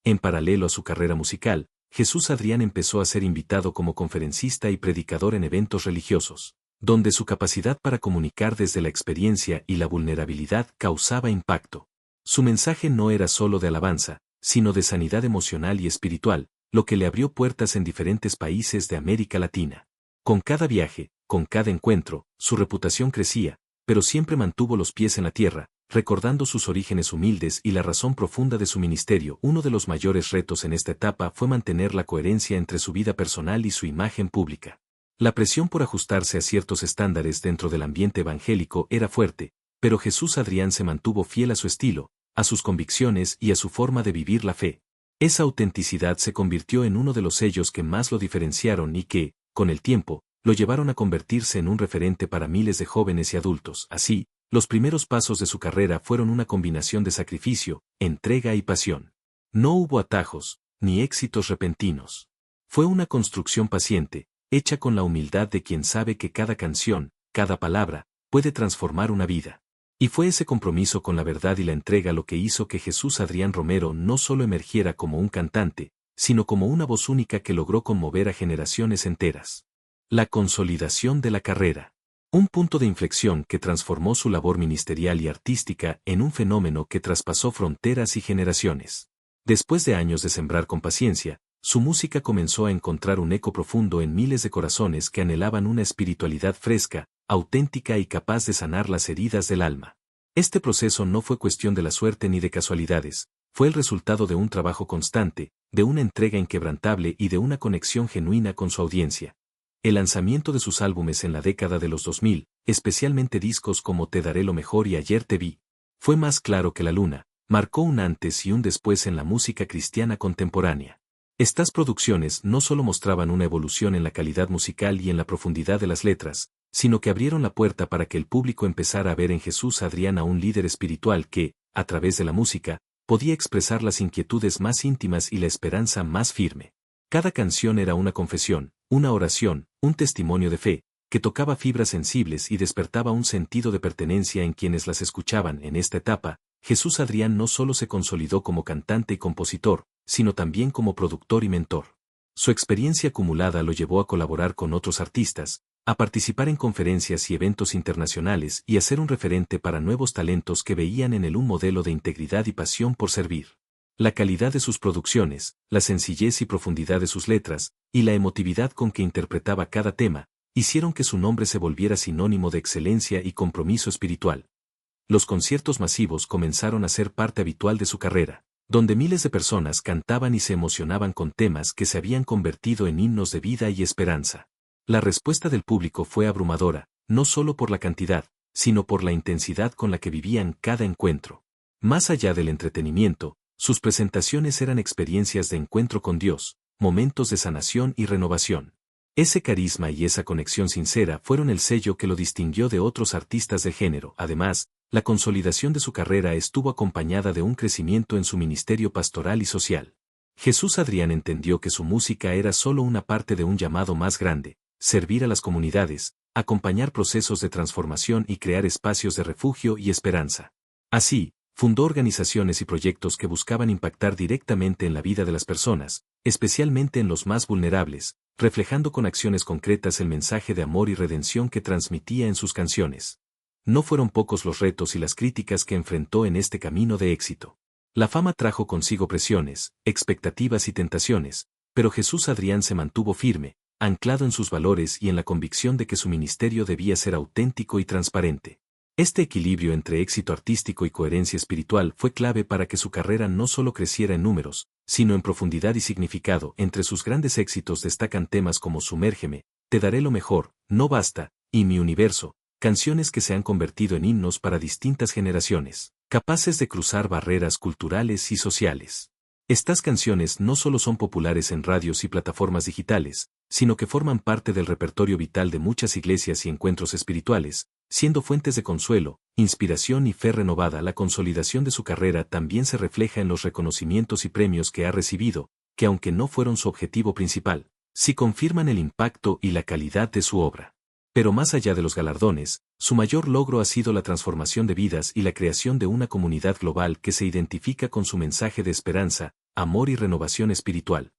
S1: En paralelo a su carrera musical, Jesús Adrián empezó a ser invitado como conferencista y predicador en eventos religiosos, donde su capacidad para comunicar desde la experiencia y la vulnerabilidad causaba impacto. Su mensaje no era solo de alabanza, sino de sanidad emocional y espiritual, lo que le abrió puertas en diferentes países de América Latina. Con cada viaje, con cada encuentro, su reputación crecía, pero siempre mantuvo los pies en la tierra, recordando sus orígenes humildes y la razón profunda de su ministerio. Uno de los mayores retos en esta etapa fue mantener la coherencia entre su vida personal y su imagen pública. La presión por ajustarse a ciertos estándares dentro del ambiente evangélico era fuerte, pero Jesús Adrián se mantuvo fiel a su estilo, a sus convicciones y a su forma de vivir la fe. Esa autenticidad se convirtió en uno de los sellos que más lo diferenciaron y que, con el tiempo, lo llevaron a convertirse en un referente para miles de jóvenes y adultos. Así, los primeros pasos de su carrera fueron una combinación de sacrificio, entrega y pasión. No hubo atajos, ni éxitos repentinos. Fue una construcción paciente, hecha con la humildad de quien sabe que cada canción, cada palabra, puede transformar una vida. Y fue ese compromiso con la verdad y la entrega lo que hizo que Jesús Adrián Romero no solo emergiera como un cantante, sino como una voz única que logró conmover a generaciones enteras. La consolidación de la carrera. Un punto de inflexión que transformó su labor ministerial y artística en un fenómeno que traspasó fronteras y generaciones. Después de años de sembrar con paciencia, su música comenzó a encontrar un eco profundo en miles de corazones que anhelaban una espiritualidad fresca, auténtica y capaz de sanar las heridas del alma. Este proceso no fue cuestión de la suerte ni de casualidades, fue el resultado de un trabajo constante, de una entrega inquebrantable y de una conexión genuina con su audiencia. El lanzamiento de sus álbumes en la década de los 2000, especialmente discos como Te daré lo mejor y Ayer te vi, fue más claro que la luna, marcó un antes y un después en la música cristiana contemporánea. Estas producciones no solo mostraban una evolución en la calidad musical y en la profundidad de las letras, sino que abrieron la puerta para que el público empezara a ver en Jesús Adrián a un líder espiritual que, a través de la música, podía expresar las inquietudes más íntimas y la esperanza más firme. Cada canción era una confesión, una oración, un testimonio de fe, que tocaba fibras sensibles y despertaba un sentido de pertenencia en quienes las escuchaban. En esta etapa, Jesús Adrián no solo se consolidó como cantante y compositor, sino también como productor y mentor. Su experiencia acumulada lo llevó a colaborar con otros artistas, a participar en conferencias y eventos internacionales y a ser un referente para nuevos talentos que veían en él un modelo de integridad y pasión por servir. La calidad de sus producciones, la sencillez y profundidad de sus letras, y la emotividad con que interpretaba cada tema, hicieron que su nombre se volviera sinónimo de excelencia y compromiso espiritual. Los conciertos masivos comenzaron a ser parte habitual de su carrera, donde miles de personas cantaban y se emocionaban con temas que se habían convertido en himnos de vida y esperanza. La respuesta del público fue abrumadora, no solo por la cantidad, sino por la intensidad con la que vivían cada encuentro. Más allá del entretenimiento, sus presentaciones eran experiencias de encuentro con Dios, momentos de sanación y renovación. Ese carisma y esa conexión sincera fueron el sello que lo distinguió de otros artistas del género. Además, la consolidación de su carrera estuvo acompañada de un crecimiento en su ministerio pastoral y social. Jesús Adrián entendió que su música era solo una parte de un llamado más grande: servir a las comunidades, acompañar procesos de transformación y crear espacios de refugio y esperanza. Así, Fundó organizaciones y proyectos que buscaban impactar directamente en la vida de las personas, especialmente en los más vulnerables, reflejando con acciones concretas el mensaje de amor y redención que transmitía en sus canciones. No fueron pocos los retos y las críticas que enfrentó en este camino de éxito. La fama trajo consigo presiones, expectativas y tentaciones, pero Jesús Adrián se mantuvo firme, anclado en sus valores y en la convicción de que su ministerio debía ser auténtico y transparente. Este equilibrio entre éxito artístico y coherencia espiritual fue clave para que su carrera no solo creciera en números, sino en profundidad y significado. Entre sus grandes éxitos destacan temas como Sumérgeme, Te daré lo mejor, No basta, y Mi universo, canciones que se han convertido en himnos para distintas generaciones, capaces de cruzar barreras culturales y sociales. Estas canciones no solo son populares en radios y plataformas digitales, sino que forman parte del repertorio vital de muchas iglesias y encuentros espirituales, siendo fuentes de consuelo, inspiración y fe renovada. La consolidación de su carrera también se refleja en los reconocimientos y premios que ha recibido, que aunque no fueron su objetivo principal, sí confirman el impacto y la calidad de su obra. Pero más allá de los galardones, su mayor logro ha sido la transformación de vidas y la creación de una comunidad global que se identifica con su mensaje de esperanza, amor y renovación espiritual.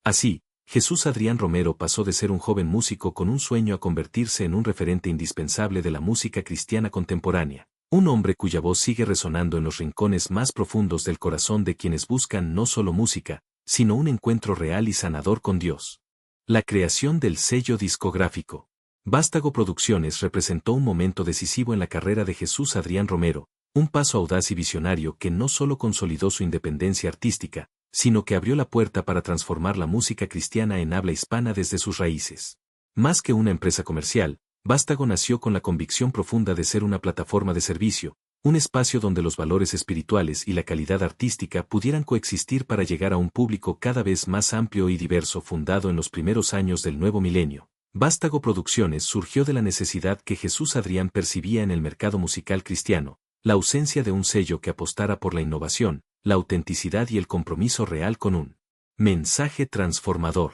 S1: Así, Jesús Adrián Romero pasó de ser un joven músico con un sueño a convertirse en un referente indispensable de la música cristiana contemporánea, un hombre cuya voz sigue resonando en los rincones más profundos del corazón de quienes buscan no solo música, sino un encuentro real y sanador con Dios. La creación del sello discográfico Vástago Producciones representó un momento decisivo en la carrera de Jesús Adrián Romero, un paso audaz y visionario que no solo consolidó su independencia artística, sino que abrió la puerta para transformar la música cristiana en habla hispana desde sus raíces. Más que una empresa comercial, Vástago nació con la convicción profunda de ser una plataforma de servicio, un espacio donde los valores espirituales y la calidad artística pudieran coexistir para llegar a un público cada vez más amplio y diverso. Fundado en los primeros años del nuevo milenio, Vástago Producciones surgió de la necesidad que Jesús Adrián percibía en el mercado musical cristiano, la ausencia de un sello que apostara por la innovación, la autenticidad y el compromiso real con un mensaje transformador.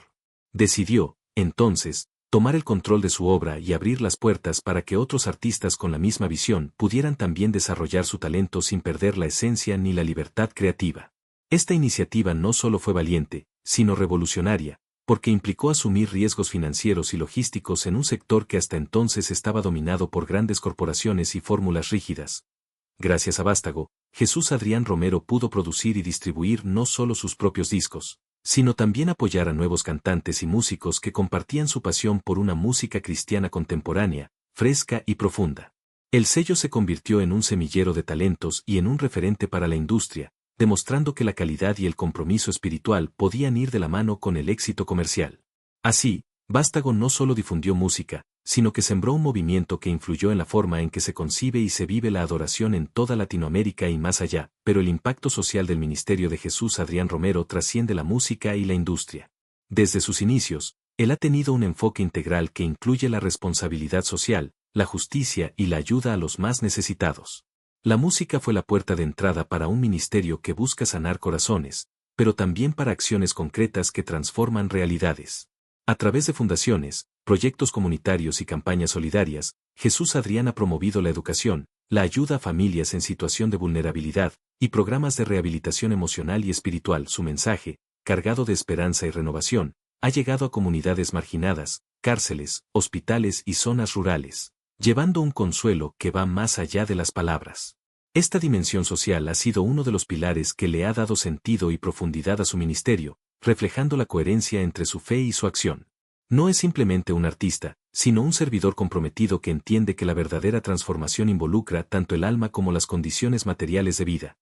S1: Decidió, entonces, tomar el control de su obra y abrir las puertas para que otros artistas con la misma visión pudieran también desarrollar su talento sin perder la esencia ni la libertad creativa. Esta iniciativa no solo fue valiente, sino revolucionaria, porque implicó asumir riesgos financieros y logísticos en un sector que hasta entonces estaba dominado por grandes corporaciones y fórmulas rígidas. Gracias a Vástago, Jesús Adrián Romero pudo producir y distribuir no solo sus propios discos, sino también apoyar a nuevos cantantes y músicos que compartían su pasión por una música cristiana contemporánea, fresca y profunda. El sello se convirtió en un semillero de talentos y en un referente para la industria, demostrando que la calidad y el compromiso espiritual podían ir de la mano con el éxito comercial. Así, Vástago no solo difundió música, sino que sembró un movimiento que influyó en la forma en que se concibe y se vive la adoración en toda Latinoamérica y más allá, pero el impacto social del ministerio de Jesús Adrián Romero trasciende la música y la industria. Desde sus inicios, él ha tenido un enfoque integral que incluye la responsabilidad social, la justicia y la ayuda a los más necesitados. La música fue la puerta de entrada para un ministerio que busca sanar corazones, pero también para acciones concretas que transforman realidades. A través de fundaciones, proyectos comunitarios y campañas solidarias, Jesús Adrián ha promovido la educación, la ayuda a familias en situación de vulnerabilidad, y programas de rehabilitación emocional y espiritual. Su mensaje, cargado de esperanza y renovación, ha llegado a comunidades marginadas, cárceles, hospitales y zonas rurales, llevando un consuelo que va más allá de las palabras. Esta dimensión social ha sido uno de los pilares que le ha dado sentido y profundidad a su ministerio, reflejando la coherencia entre su fe y su acción. No es simplemente un artista, sino un servidor comprometido que entiende que la verdadera transformación involucra tanto el alma como las condiciones materiales de vida.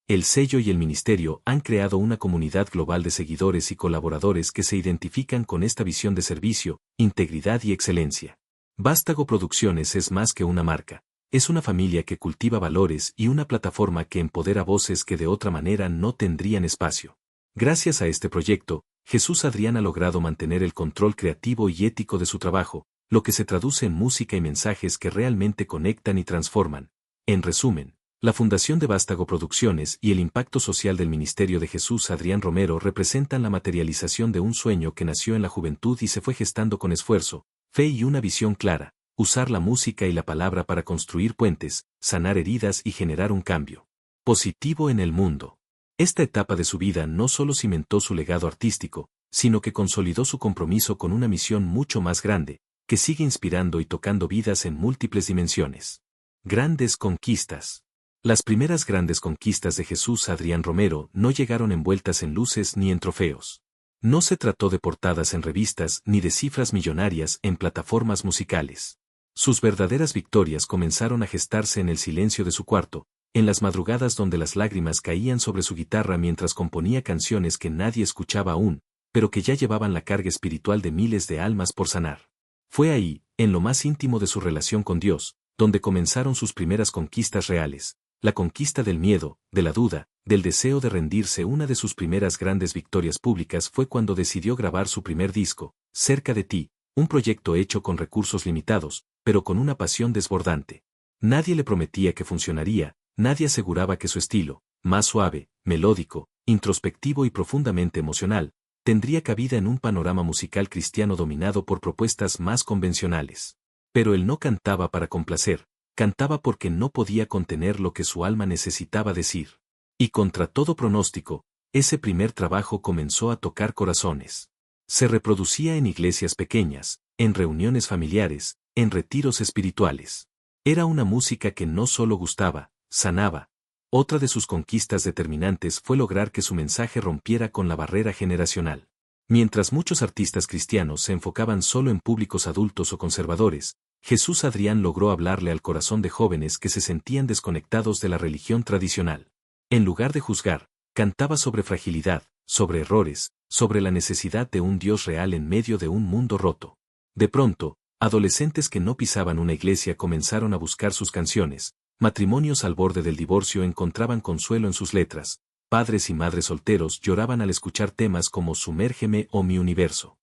S1: El sello y el ministerio han creado una comunidad global de seguidores y colaboradores que se identifican con esta visión de servicio, integridad y excelencia. Vástago Producciones es más que una marca, es una familia que cultiva valores y una plataforma que empodera voces que de otra manera no tendrían espacio. Gracias a este proyecto, Jesús Adrián ha logrado mantener el control creativo y ético de su trabajo, lo que se traduce en música y mensajes que realmente conectan y transforman. En resumen, la fundación de Vástago Producciones y el impacto social del ministerio de Jesús Adrián Romero representan la materialización de un sueño que nació en la juventud y se fue gestando con esfuerzo, fe y una visión clara: usar la música y la palabra para construir puentes, sanar heridas y generar un cambio. positivo en el mundo. Esta etapa de su vida no solo cimentó su legado artístico, sino que consolidó su compromiso con una misión mucho más grande, que sigue inspirando y tocando vidas en múltiples dimensiones. Grandes conquistas. Las primeras grandes conquistas de Jesús Adrián Romero no llegaron envueltas en luces ni en trofeos. No se trató de portadas en revistas ni de cifras millonarias en plataformas musicales. Sus verdaderas victorias comenzaron a gestarse en el silencio de su cuarto, en las madrugadas donde las lágrimas caían sobre su guitarra mientras componía canciones que nadie escuchaba aún, pero que ya llevaban la carga espiritual de miles de almas por sanar. Fue ahí, en lo más íntimo de su relación con Dios, donde comenzaron sus primeras conquistas reales, la conquista del miedo, de la duda, del deseo de rendirse. Una de sus primeras grandes victorias públicas fue cuando decidió grabar su primer disco, Cerca de ti, un proyecto hecho con recursos limitados, pero con una pasión desbordante. Nadie le prometía que funcionaría, nadie aseguraba que su estilo, más suave, melódico, introspectivo y profundamente emocional, tendría cabida en un panorama musical cristiano dominado por propuestas más convencionales. Pero él no cantaba para complacer, cantaba porque no podía contener lo que su alma necesitaba decir. Y contra todo pronóstico, ese primer trabajo comenzó a tocar corazones. Se reproducía en iglesias pequeñas, en reuniones familiares, en retiros espirituales. Era una música que no solo gustaba, sanaba. Otra de sus conquistas determinantes fue lograr que su mensaje rompiera con la barrera generacional. Mientras muchos artistas cristianos se enfocaban solo en públicos adultos o conservadores, Jesús Adrián logró hablarle al corazón de jóvenes que se sentían desconectados de la religión tradicional. En lugar de juzgar, cantaba sobre fragilidad, sobre errores, sobre la necesidad de un Dios real en medio de un mundo roto. De pronto, adolescentes que no pisaban una iglesia comenzaron a buscar sus canciones, matrimonios al borde del divorcio encontraban consuelo en sus letras, padres y madres solteros lloraban al escuchar temas como Sumérgeme o Mi Universo.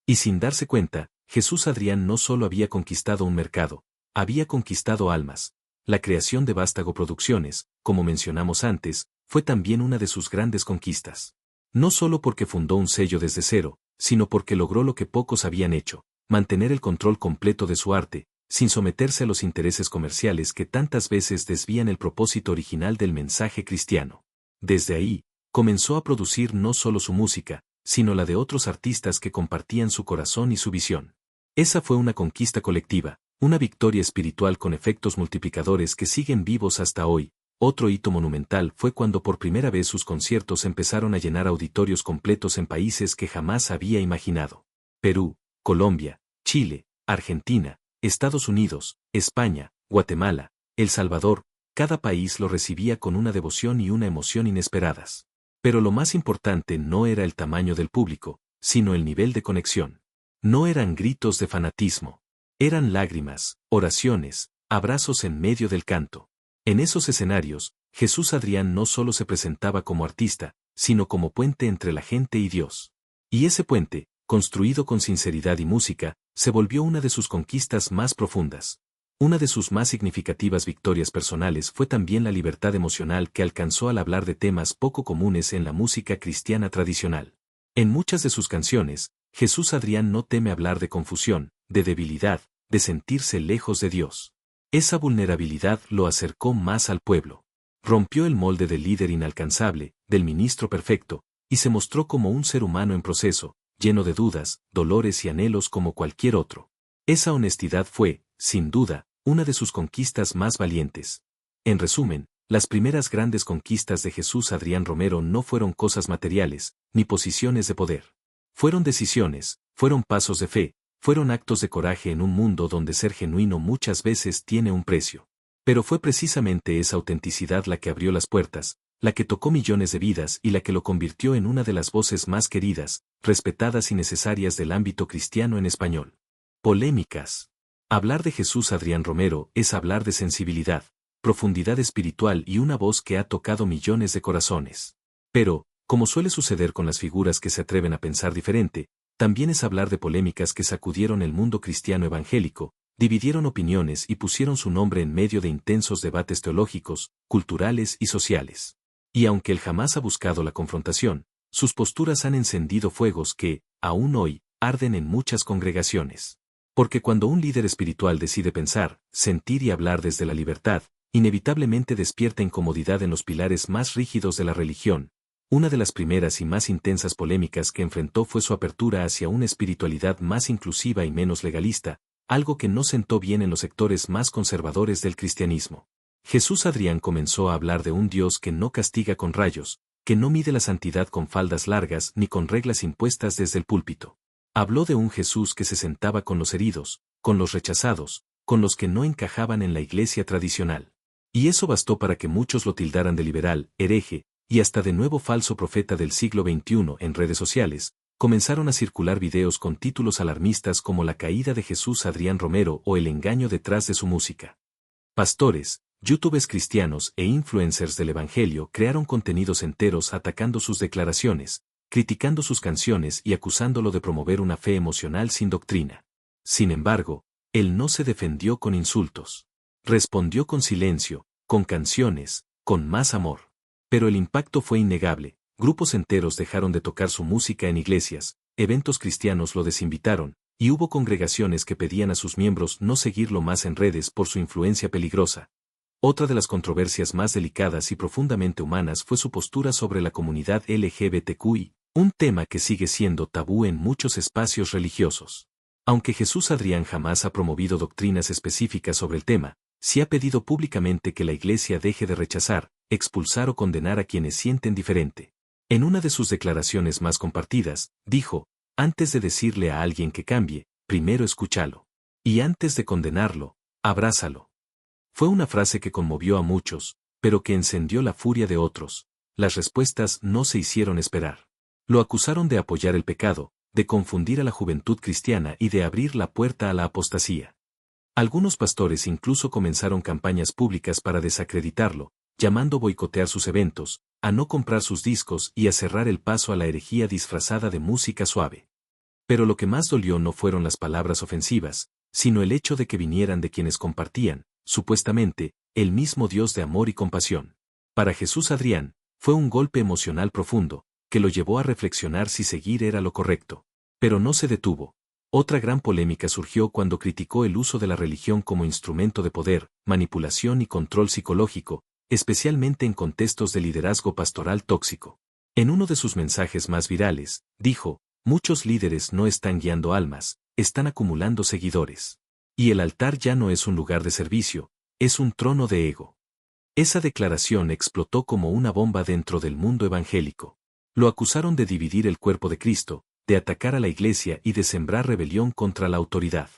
S1: Y sin darse cuenta, Jesús Adrián no solo había conquistado un mercado, había conquistado almas. La creación de Vástago Producciones, como mencionamos antes, fue también una de sus grandes conquistas. No solo porque fundó un sello desde cero, sino porque logró lo que pocos habían hecho, mantener el control completo de su arte, sin someterse a los intereses comerciales que tantas veces desvían el propósito original del mensaje cristiano. Desde ahí, comenzó a producir no solo su música, sino la de otros artistas que compartían su corazón y su visión. Esa fue una conquista colectiva, una victoria espiritual con efectos multiplicadores que siguen vivos hasta hoy. Otro hito monumental fue cuando por primera vez sus conciertos empezaron a llenar auditorios completos en países que jamás había imaginado. Perú, Colombia, Chile, Argentina, Estados Unidos, España, Guatemala, El Salvador, cada país lo recibía con una devoción y una emoción inesperadas. Pero lo más importante no era el tamaño del público, sino el nivel de conexión. No eran gritos de fanatismo. Eran lágrimas, oraciones, abrazos en medio del canto. En esos escenarios, Jesús Adrián no solo se presentaba como artista, sino como puente entre la gente y Dios. Y ese puente, construido con sinceridad y música, se volvió una de sus conquistas más profundas. Una de sus más significativas victorias personales fue también la libertad emocional que alcanzó al hablar de temas poco comunes en la música cristiana tradicional. En muchas de sus canciones, Jesús Adrián no teme hablar de confusión, de debilidad, de sentirse lejos de Dios. Esa vulnerabilidad lo acercó más al pueblo. Rompió el molde del líder inalcanzable, del ministro perfecto, y se mostró como un ser humano en proceso, lleno de dudas, dolores y anhelos como cualquier otro. Esa honestidad fue, sin duda, una de sus conquistas más valientes. En resumen, las primeras grandes conquistas de Jesús Adrián Romero no fueron cosas materiales, ni posiciones de poder. Fueron decisiones, fueron pasos de fe, fueron actos de coraje en un mundo donde ser genuino muchas veces tiene un precio. Pero fue precisamente esa autenticidad la que abrió las puertas, la que tocó millones de vidas y la que lo convirtió en una de las voces más queridas, respetadas y necesarias del ámbito cristiano en español. Polémicas. Hablar de Jesús Adrián Romero es hablar de sensibilidad, profundidad espiritual y una voz que ha tocado millones de corazones. Pero, como suele suceder con las figuras que se atreven a pensar diferente, también es hablar de polémicas que sacudieron el mundo cristiano evangélico, dividieron opiniones y pusieron su nombre en medio de intensos debates teológicos, culturales y sociales. Y aunque él jamás ha buscado la confrontación, sus posturas han encendido fuegos que, aún hoy, arden en muchas congregaciones. Porque cuando un líder espiritual decide pensar, sentir y hablar desde la libertad, inevitablemente despierta incomodidad en los pilares más rígidos de la religión. Una de las primeras y más intensas polémicas que enfrentó fue su apertura hacia una espiritualidad más inclusiva y menos legalista, algo que no sentó bien en los sectores más conservadores del cristianismo. Jesús Adrián comenzó a hablar de un Dios que no castiga con rayos, que no mide la santidad con faldas largas ni con reglas impuestas desde el púlpito. Habló de un Jesús que se sentaba con los heridos, con los rechazados, con los que no encajaban en la iglesia tradicional. Y eso bastó para que muchos lo tildaran de liberal, hereje, y hasta de nuevo falso profeta del siglo XXI. En redes sociales, comenzaron a circular videos con títulos alarmistas como La caída de Jesús Adrián Romero o El engaño detrás de su música. Pastores, youtubers cristianos e influencers del Evangelio crearon contenidos enteros atacando sus declaraciones, criticando sus canciones y acusándolo de promover una fe emocional sin doctrina. Sin embargo, él no se defendió con insultos. Respondió con silencio, con canciones, con más amor. Pero el impacto fue innegable. Grupos enteros dejaron de tocar su música en iglesias, eventos cristianos lo desinvitaron, y hubo congregaciones que pedían a sus miembros no seguirlo más en redes por su influencia peligrosa. Otra de las controversias más delicadas y profundamente humanas fue su postura sobre la comunidad LGBTQI, un tema que sigue siendo tabú en muchos espacios religiosos. Aunque Jesús Adrián jamás ha promovido doctrinas específicas sobre el tema, sí ha pedido públicamente que la Iglesia deje de rechazar, expulsar o condenar a quienes sienten diferente. En una de sus declaraciones más compartidas, dijo: antes de decirle a alguien que cambie, primero escúchalo. Y antes de condenarlo, abrázalo. Fue una frase que conmovió a muchos, pero que encendió la furia de otros. Las respuestas no se hicieron esperar. Lo acusaron de apoyar el pecado, de confundir a la juventud cristiana y de abrir la puerta a la apostasía. Algunos pastores incluso comenzaron campañas públicas para desacreditarlo, llamando a boicotear sus eventos, a no comprar sus discos y a cerrar el paso a la herejía disfrazada de música suave. Pero lo que más dolió no fueron las palabras ofensivas, sino el hecho de que vinieran de quienes compartían, supuestamente, el mismo Dios de amor y compasión. Para Jesús Adrián, fue un golpe emocional profundo, que lo llevó a reflexionar si seguir era lo correcto. Pero no se detuvo. Otra gran polémica surgió cuando criticó el uso de la religión como instrumento de poder, manipulación y control psicológico, especialmente en contextos de liderazgo pastoral tóxico. En uno de sus mensajes más virales, dijo: muchos líderes no están guiando almas, están acumulando seguidores. Y el altar ya no es un lugar de servicio, es un trono de ego. Esa declaración explotó como una bomba dentro del mundo evangélico. Lo acusaron de dividir el cuerpo de Cristo, de atacar a la Iglesia y de sembrar rebelión contra la autoridad.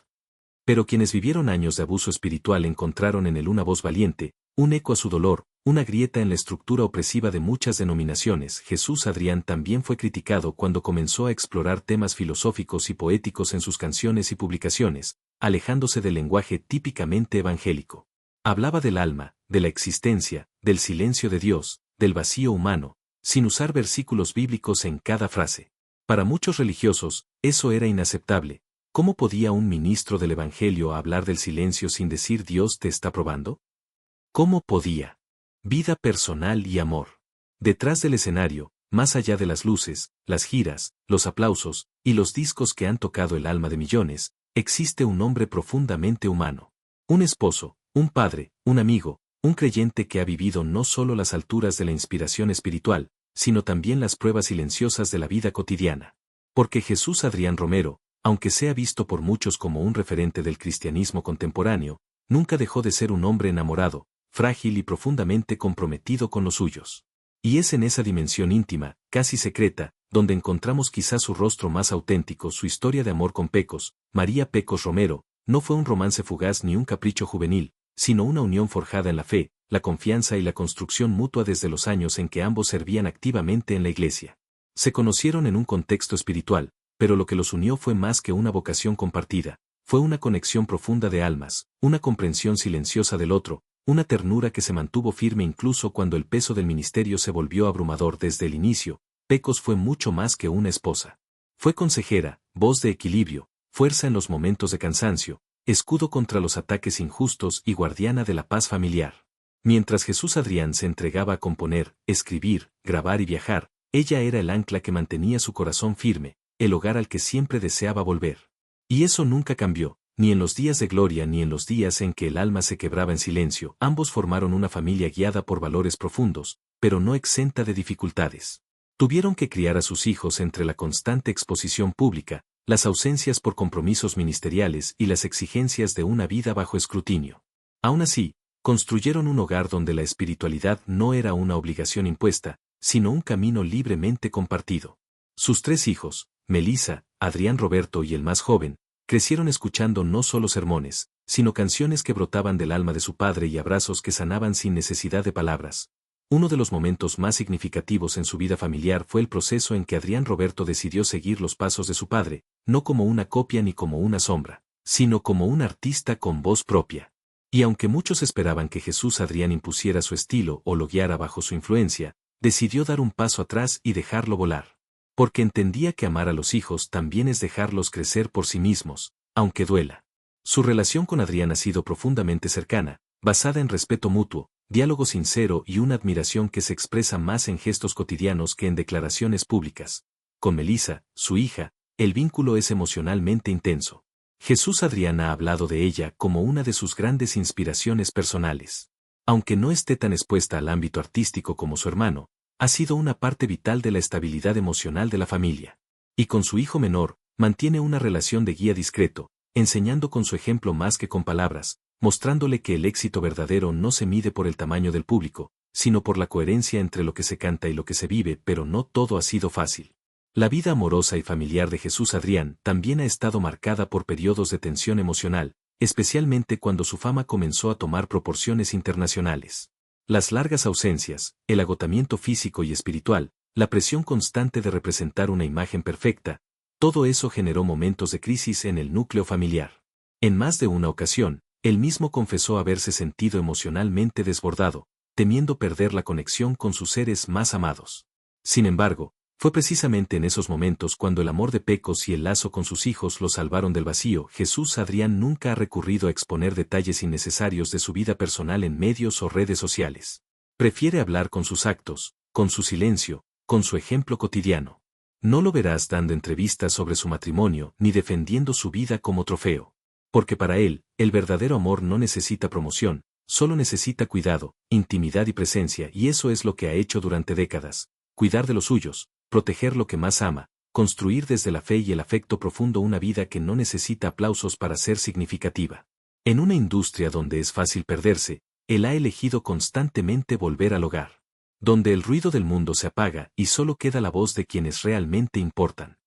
S1: Pero quienes vivieron años de abuso espiritual encontraron en él una voz valiente, un eco a su dolor, una grieta en la estructura opresiva de muchas denominaciones. Jesús Adrián también fue criticado cuando comenzó a explorar temas filosóficos y poéticos en sus canciones y publicaciones, alejándose del lenguaje típicamente evangélico. Hablaba del alma, de la existencia, del silencio de Dios, del vacío humano, sin usar versículos bíblicos en cada frase. Para muchos religiosos, eso era inaceptable. ¿Cómo podía un ministro del Evangelio hablar del silencio sin decir Dios te está probando? ¿Cómo podía? Vida personal y amor. Detrás del escenario, más allá de las luces, las giras, los aplausos y los discos que han tocado el alma de millones, existe un hombre profundamente humano. Un esposo, un padre, un amigo, un creyente que ha vivido no solo las alturas de la inspiración espiritual, sino también las pruebas silenciosas de la vida cotidiana. Porque Jesús Adrián Romero, aunque sea visto por muchos como un referente del cristianismo contemporáneo, nunca dejó de ser un hombre enamorado, frágil y profundamente comprometido con los suyos. Y es en esa dimensión íntima, casi secreta, donde encontramos quizás su rostro más auténtico. Su historia de amor con Pecos, María Pecos Romero, no fue un romance fugaz ni un capricho juvenil, sino una unión forjada en la fe, la confianza y la construcción mutua desde los años en que ambos servían activamente en la Iglesia. Se conocieron en un contexto espiritual, pero lo que los unió fue más que una vocación compartida, fue una conexión profunda de almas, una comprensión silenciosa del otro, una ternura que se mantuvo firme incluso cuando el peso del ministerio se volvió abrumador. Desde el inicio, Pecos fue mucho más que una esposa. Fue consejera, voz de equilibrio, fuerza en los momentos de cansancio, escudo contra los ataques injustos y guardiana de la paz familiar. Mientras Jesús Adrián se entregaba a componer, escribir, grabar y viajar, ella era el ancla que mantenía su corazón firme, el hogar al que siempre deseaba volver. Y eso nunca cambió, Ni en los días de gloria ni en los días en que el alma se quebraba en silencio, ambos formaron una familia guiada por valores profundos, pero no exenta de dificultades. Tuvieron que criar a sus hijos entre la constante exposición pública, las ausencias por compromisos ministeriales y las exigencias de una vida bajo escrutinio. Aún así, construyeron un hogar donde la espiritualidad no era una obligación impuesta, sino un camino libremente compartido. Sus 3 hijos, Melissa, Adrián Roberto y el más joven, crecieron escuchando no solo sermones, sino canciones que brotaban del alma de su padre y abrazos que sanaban sin necesidad de palabras. Uno de los momentos más significativos en su vida familiar fue el proceso en que Adrián Roberto decidió seguir los pasos de su padre, no como una copia ni como una sombra, sino como un artista con voz propia. Y aunque muchos esperaban que Jesús Adrián impusiera su estilo o lo guiara bajo su influencia, decidió dar un paso atrás y dejarlo volar. Porque entendía que amar a los hijos también es dejarlos crecer por sí mismos, aunque duela. Su relación con Adrián ha sido profundamente cercana, basada en respeto mutuo, diálogo sincero y una admiración que se expresa más en gestos cotidianos que en declaraciones públicas. Con Melissa, su hija, el vínculo es emocionalmente intenso. Jesús Adrián ha hablado de ella como una de sus grandes inspiraciones personales. Aunque no esté tan expuesta al ámbito artístico como su hermano, ha sido una parte vital de la estabilidad emocional de la familia. Y con su hijo menor, mantiene una relación de guía discreto, enseñando con su ejemplo más que con palabras, mostrándole que el éxito verdadero no se mide por el tamaño del público, sino por la coherencia entre lo que se canta y lo que se vive, pero no todo ha sido fácil. La vida amorosa y familiar de Jesús Adrián también ha estado marcada por periodos de tensión emocional, especialmente cuando su fama comenzó a tomar proporciones internacionales. Las largas ausencias, el agotamiento físico y espiritual, la presión constante de representar una imagen perfecta, todo eso generó momentos de crisis en el núcleo familiar. En más de una ocasión, él mismo confesó haberse sentido emocionalmente desbordado, temiendo perder la conexión con sus seres más amados. Sin embargo, fue precisamente en esos momentos cuando el amor de Pecos y el lazo con sus hijos lo salvaron del vacío. Jesús Adrián nunca ha recurrido a exponer detalles innecesarios de su vida personal en medios o redes sociales. Prefiere hablar con sus actos, con su silencio, con su ejemplo cotidiano. No lo verás dando entrevistas sobre su matrimonio ni defendiendo su vida como trofeo. Porque para él, el verdadero amor no necesita promoción, solo necesita cuidado, intimidad y presencia, y eso es lo que ha hecho durante décadas: cuidar de los suyos, proteger lo que más ama, construir desde la fe y el afecto profundo una vida que no necesita aplausos para ser significativa. En una industria donde es fácil perderse, él ha elegido constantemente volver al hogar, donde el ruido del mundo se apaga y solo queda la voz de quienes realmente importan.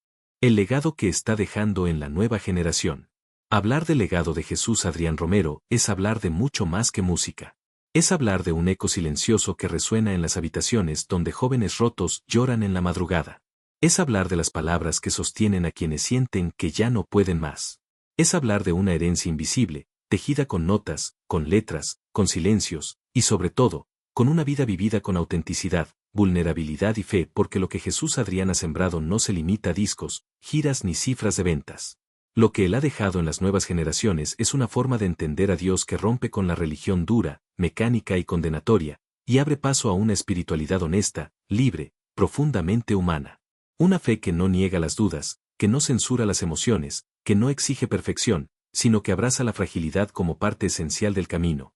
S1: El legado que está dejando en la nueva generación. Hablar del legado de Jesús Adrián Romero es hablar de mucho más que música. Es hablar de un eco silencioso que resuena en las habitaciones donde jóvenes rotos lloran en la madrugada. Es hablar de las palabras que sostienen a quienes sienten que ya no pueden más. Es hablar de una herencia invisible, tejida con notas, con letras, con silencios, y sobre todo, con una vida vivida con autenticidad, vulnerabilidad y fe, porque lo que Jesús Adrián ha sembrado no se limita a discos, giras ni cifras de ventas. Lo que él ha dejado en las nuevas generaciones es una forma de entender a Dios que rompe con la religión dura, mecánica y condenatoria, y abre paso a una espiritualidad honesta, libre, profundamente humana. Una fe que no niega las dudas, que no censura las emociones, que no exige perfección, sino que abraza la fragilidad como parte esencial del camino.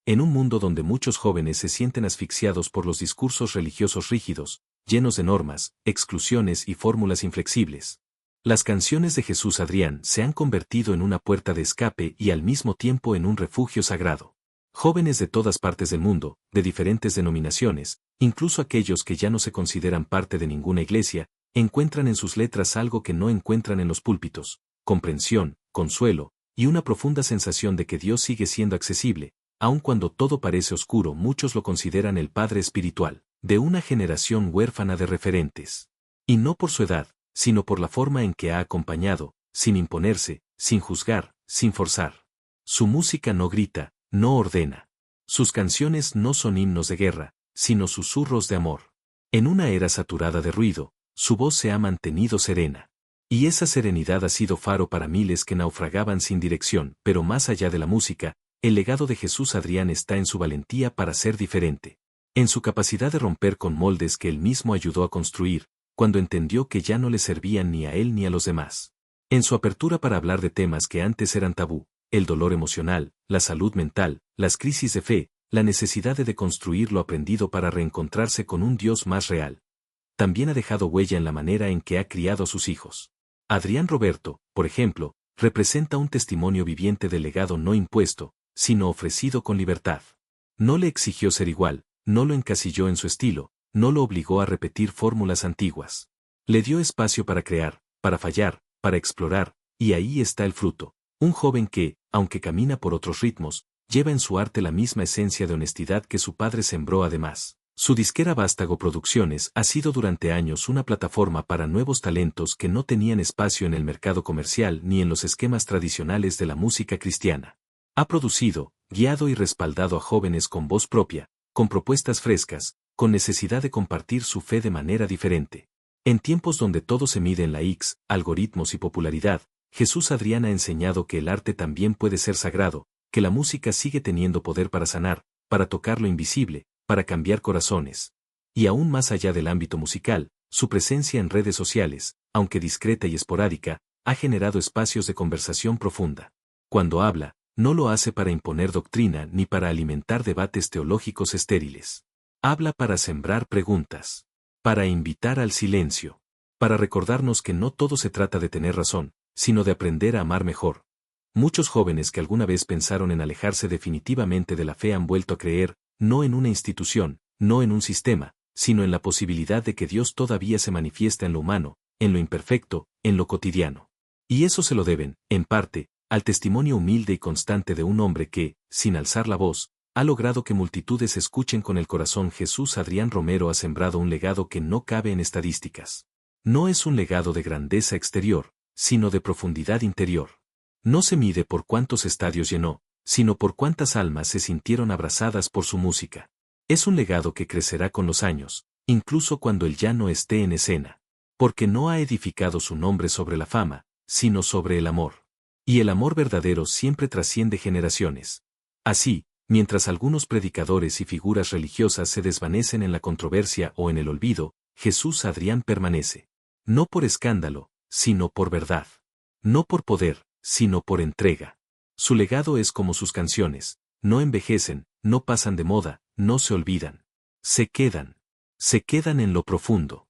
S1: En un mundo donde muchos jóvenes se sienten asfixiados por los discursos religiosos rígidos, llenos de normas, exclusiones y fórmulas inflexibles, las canciones de Jesús Adrián se han convertido en una puerta de escape y al mismo tiempo en un refugio sagrado. Jóvenes de todas partes del mundo, de diferentes denominaciones, incluso aquellos que ya no se consideran parte de ninguna iglesia, encuentran en sus letras algo que no encuentran en los púlpitos: comprensión, consuelo, y una profunda sensación de que Dios sigue siendo accesible, aun cuando todo parece oscuro. Muchos lo consideran el padre espiritual de una generación huérfana de referentes. Y no por su edad, sino por la forma en que ha acompañado, sin imponerse, sin juzgar, sin forzar. Su música no grita, no ordena. Sus canciones no son himnos de guerra, sino susurros de amor. En una era saturada de ruido, su voz se ha mantenido serena. Y esa serenidad ha sido faro para miles que naufragaban sin dirección. Pero más allá de la música, el legado de Jesús Adrián está en su valentía para ser diferente. En su capacidad de romper con moldes que él mismo ayudó a construir, cuando entendió que ya no le servían ni a él ni a los demás. En su apertura para hablar de temas que antes eran tabú, el dolor emocional, la salud mental, las crisis de fe, la necesidad de deconstruir lo aprendido para reencontrarse con un Dios más real. También ha dejado huella en la manera en que ha criado a sus hijos. Adrián Roberto, por ejemplo, representa un testimonio viviente del legado no impuesto, sino ofrecido con libertad. No le exigió ser igual, no lo encasilló en su estilo, no lo obligó a repetir fórmulas antiguas. Le dio espacio para crear, para fallar, para explorar, y ahí está el fruto. Un joven que, aunque camina por otros ritmos, lleva en su arte la misma esencia de honestidad que su padre sembró además. Su disquera Vástago Producciones ha sido durante años una plataforma para nuevos talentos que no tenían espacio en el mercado comercial ni en los esquemas tradicionales de la música cristiana. Ha producido, guiado y respaldado a jóvenes con voz propia, con propuestas frescas, con necesidad de compartir su fe de manera diferente. En tiempos donde todo se mide en likes, algoritmos y popularidad, Jesús Adrián ha enseñado que el arte también puede ser sagrado, que la música sigue teniendo poder para sanar, para tocar lo invisible, para cambiar corazones. Y aún más allá del ámbito musical, su presencia en redes sociales, aunque discreta y esporádica, ha generado espacios de conversación profunda. Cuando habla, no lo hace para imponer doctrina ni para alimentar debates teológicos estériles. Habla para sembrar preguntas, para invitar al silencio, para recordarnos que no todo se trata de tener razón, sino de aprender a amar mejor. Muchos jóvenes que alguna vez pensaron en alejarse definitivamente de la fe han vuelto a creer, no en una institución, no en un sistema, sino en la posibilidad de que Dios todavía se manifiesta en lo humano, en lo imperfecto, en lo cotidiano. Y eso se lo deben, en parte, al testimonio humilde y constante de un hombre que, sin alzar la voz, ha logrado que multitudes escuchen con el corazón. Jesús Adrián Romero ha sembrado un legado que no cabe en estadísticas. No es un legado de grandeza exterior, sino de profundidad interior. No se mide por cuántos estadios llenó, sino por cuántas almas se sintieron abrazadas por su música. Es un legado que crecerá con los años, incluso cuando él ya no esté en escena. Porque no ha edificado su nombre sobre la fama, sino sobre el amor. Y el amor verdadero siempre trasciende generaciones. Así, mientras algunos predicadores y figuras religiosas se desvanecen en la controversia o en el olvido, Jesús Adrián permanece. No por escándalo, sino por verdad. No por poder, sino por entrega. Su legado es como sus canciones, no envejecen, no pasan de moda, no se olvidan. Se quedan en lo profundo.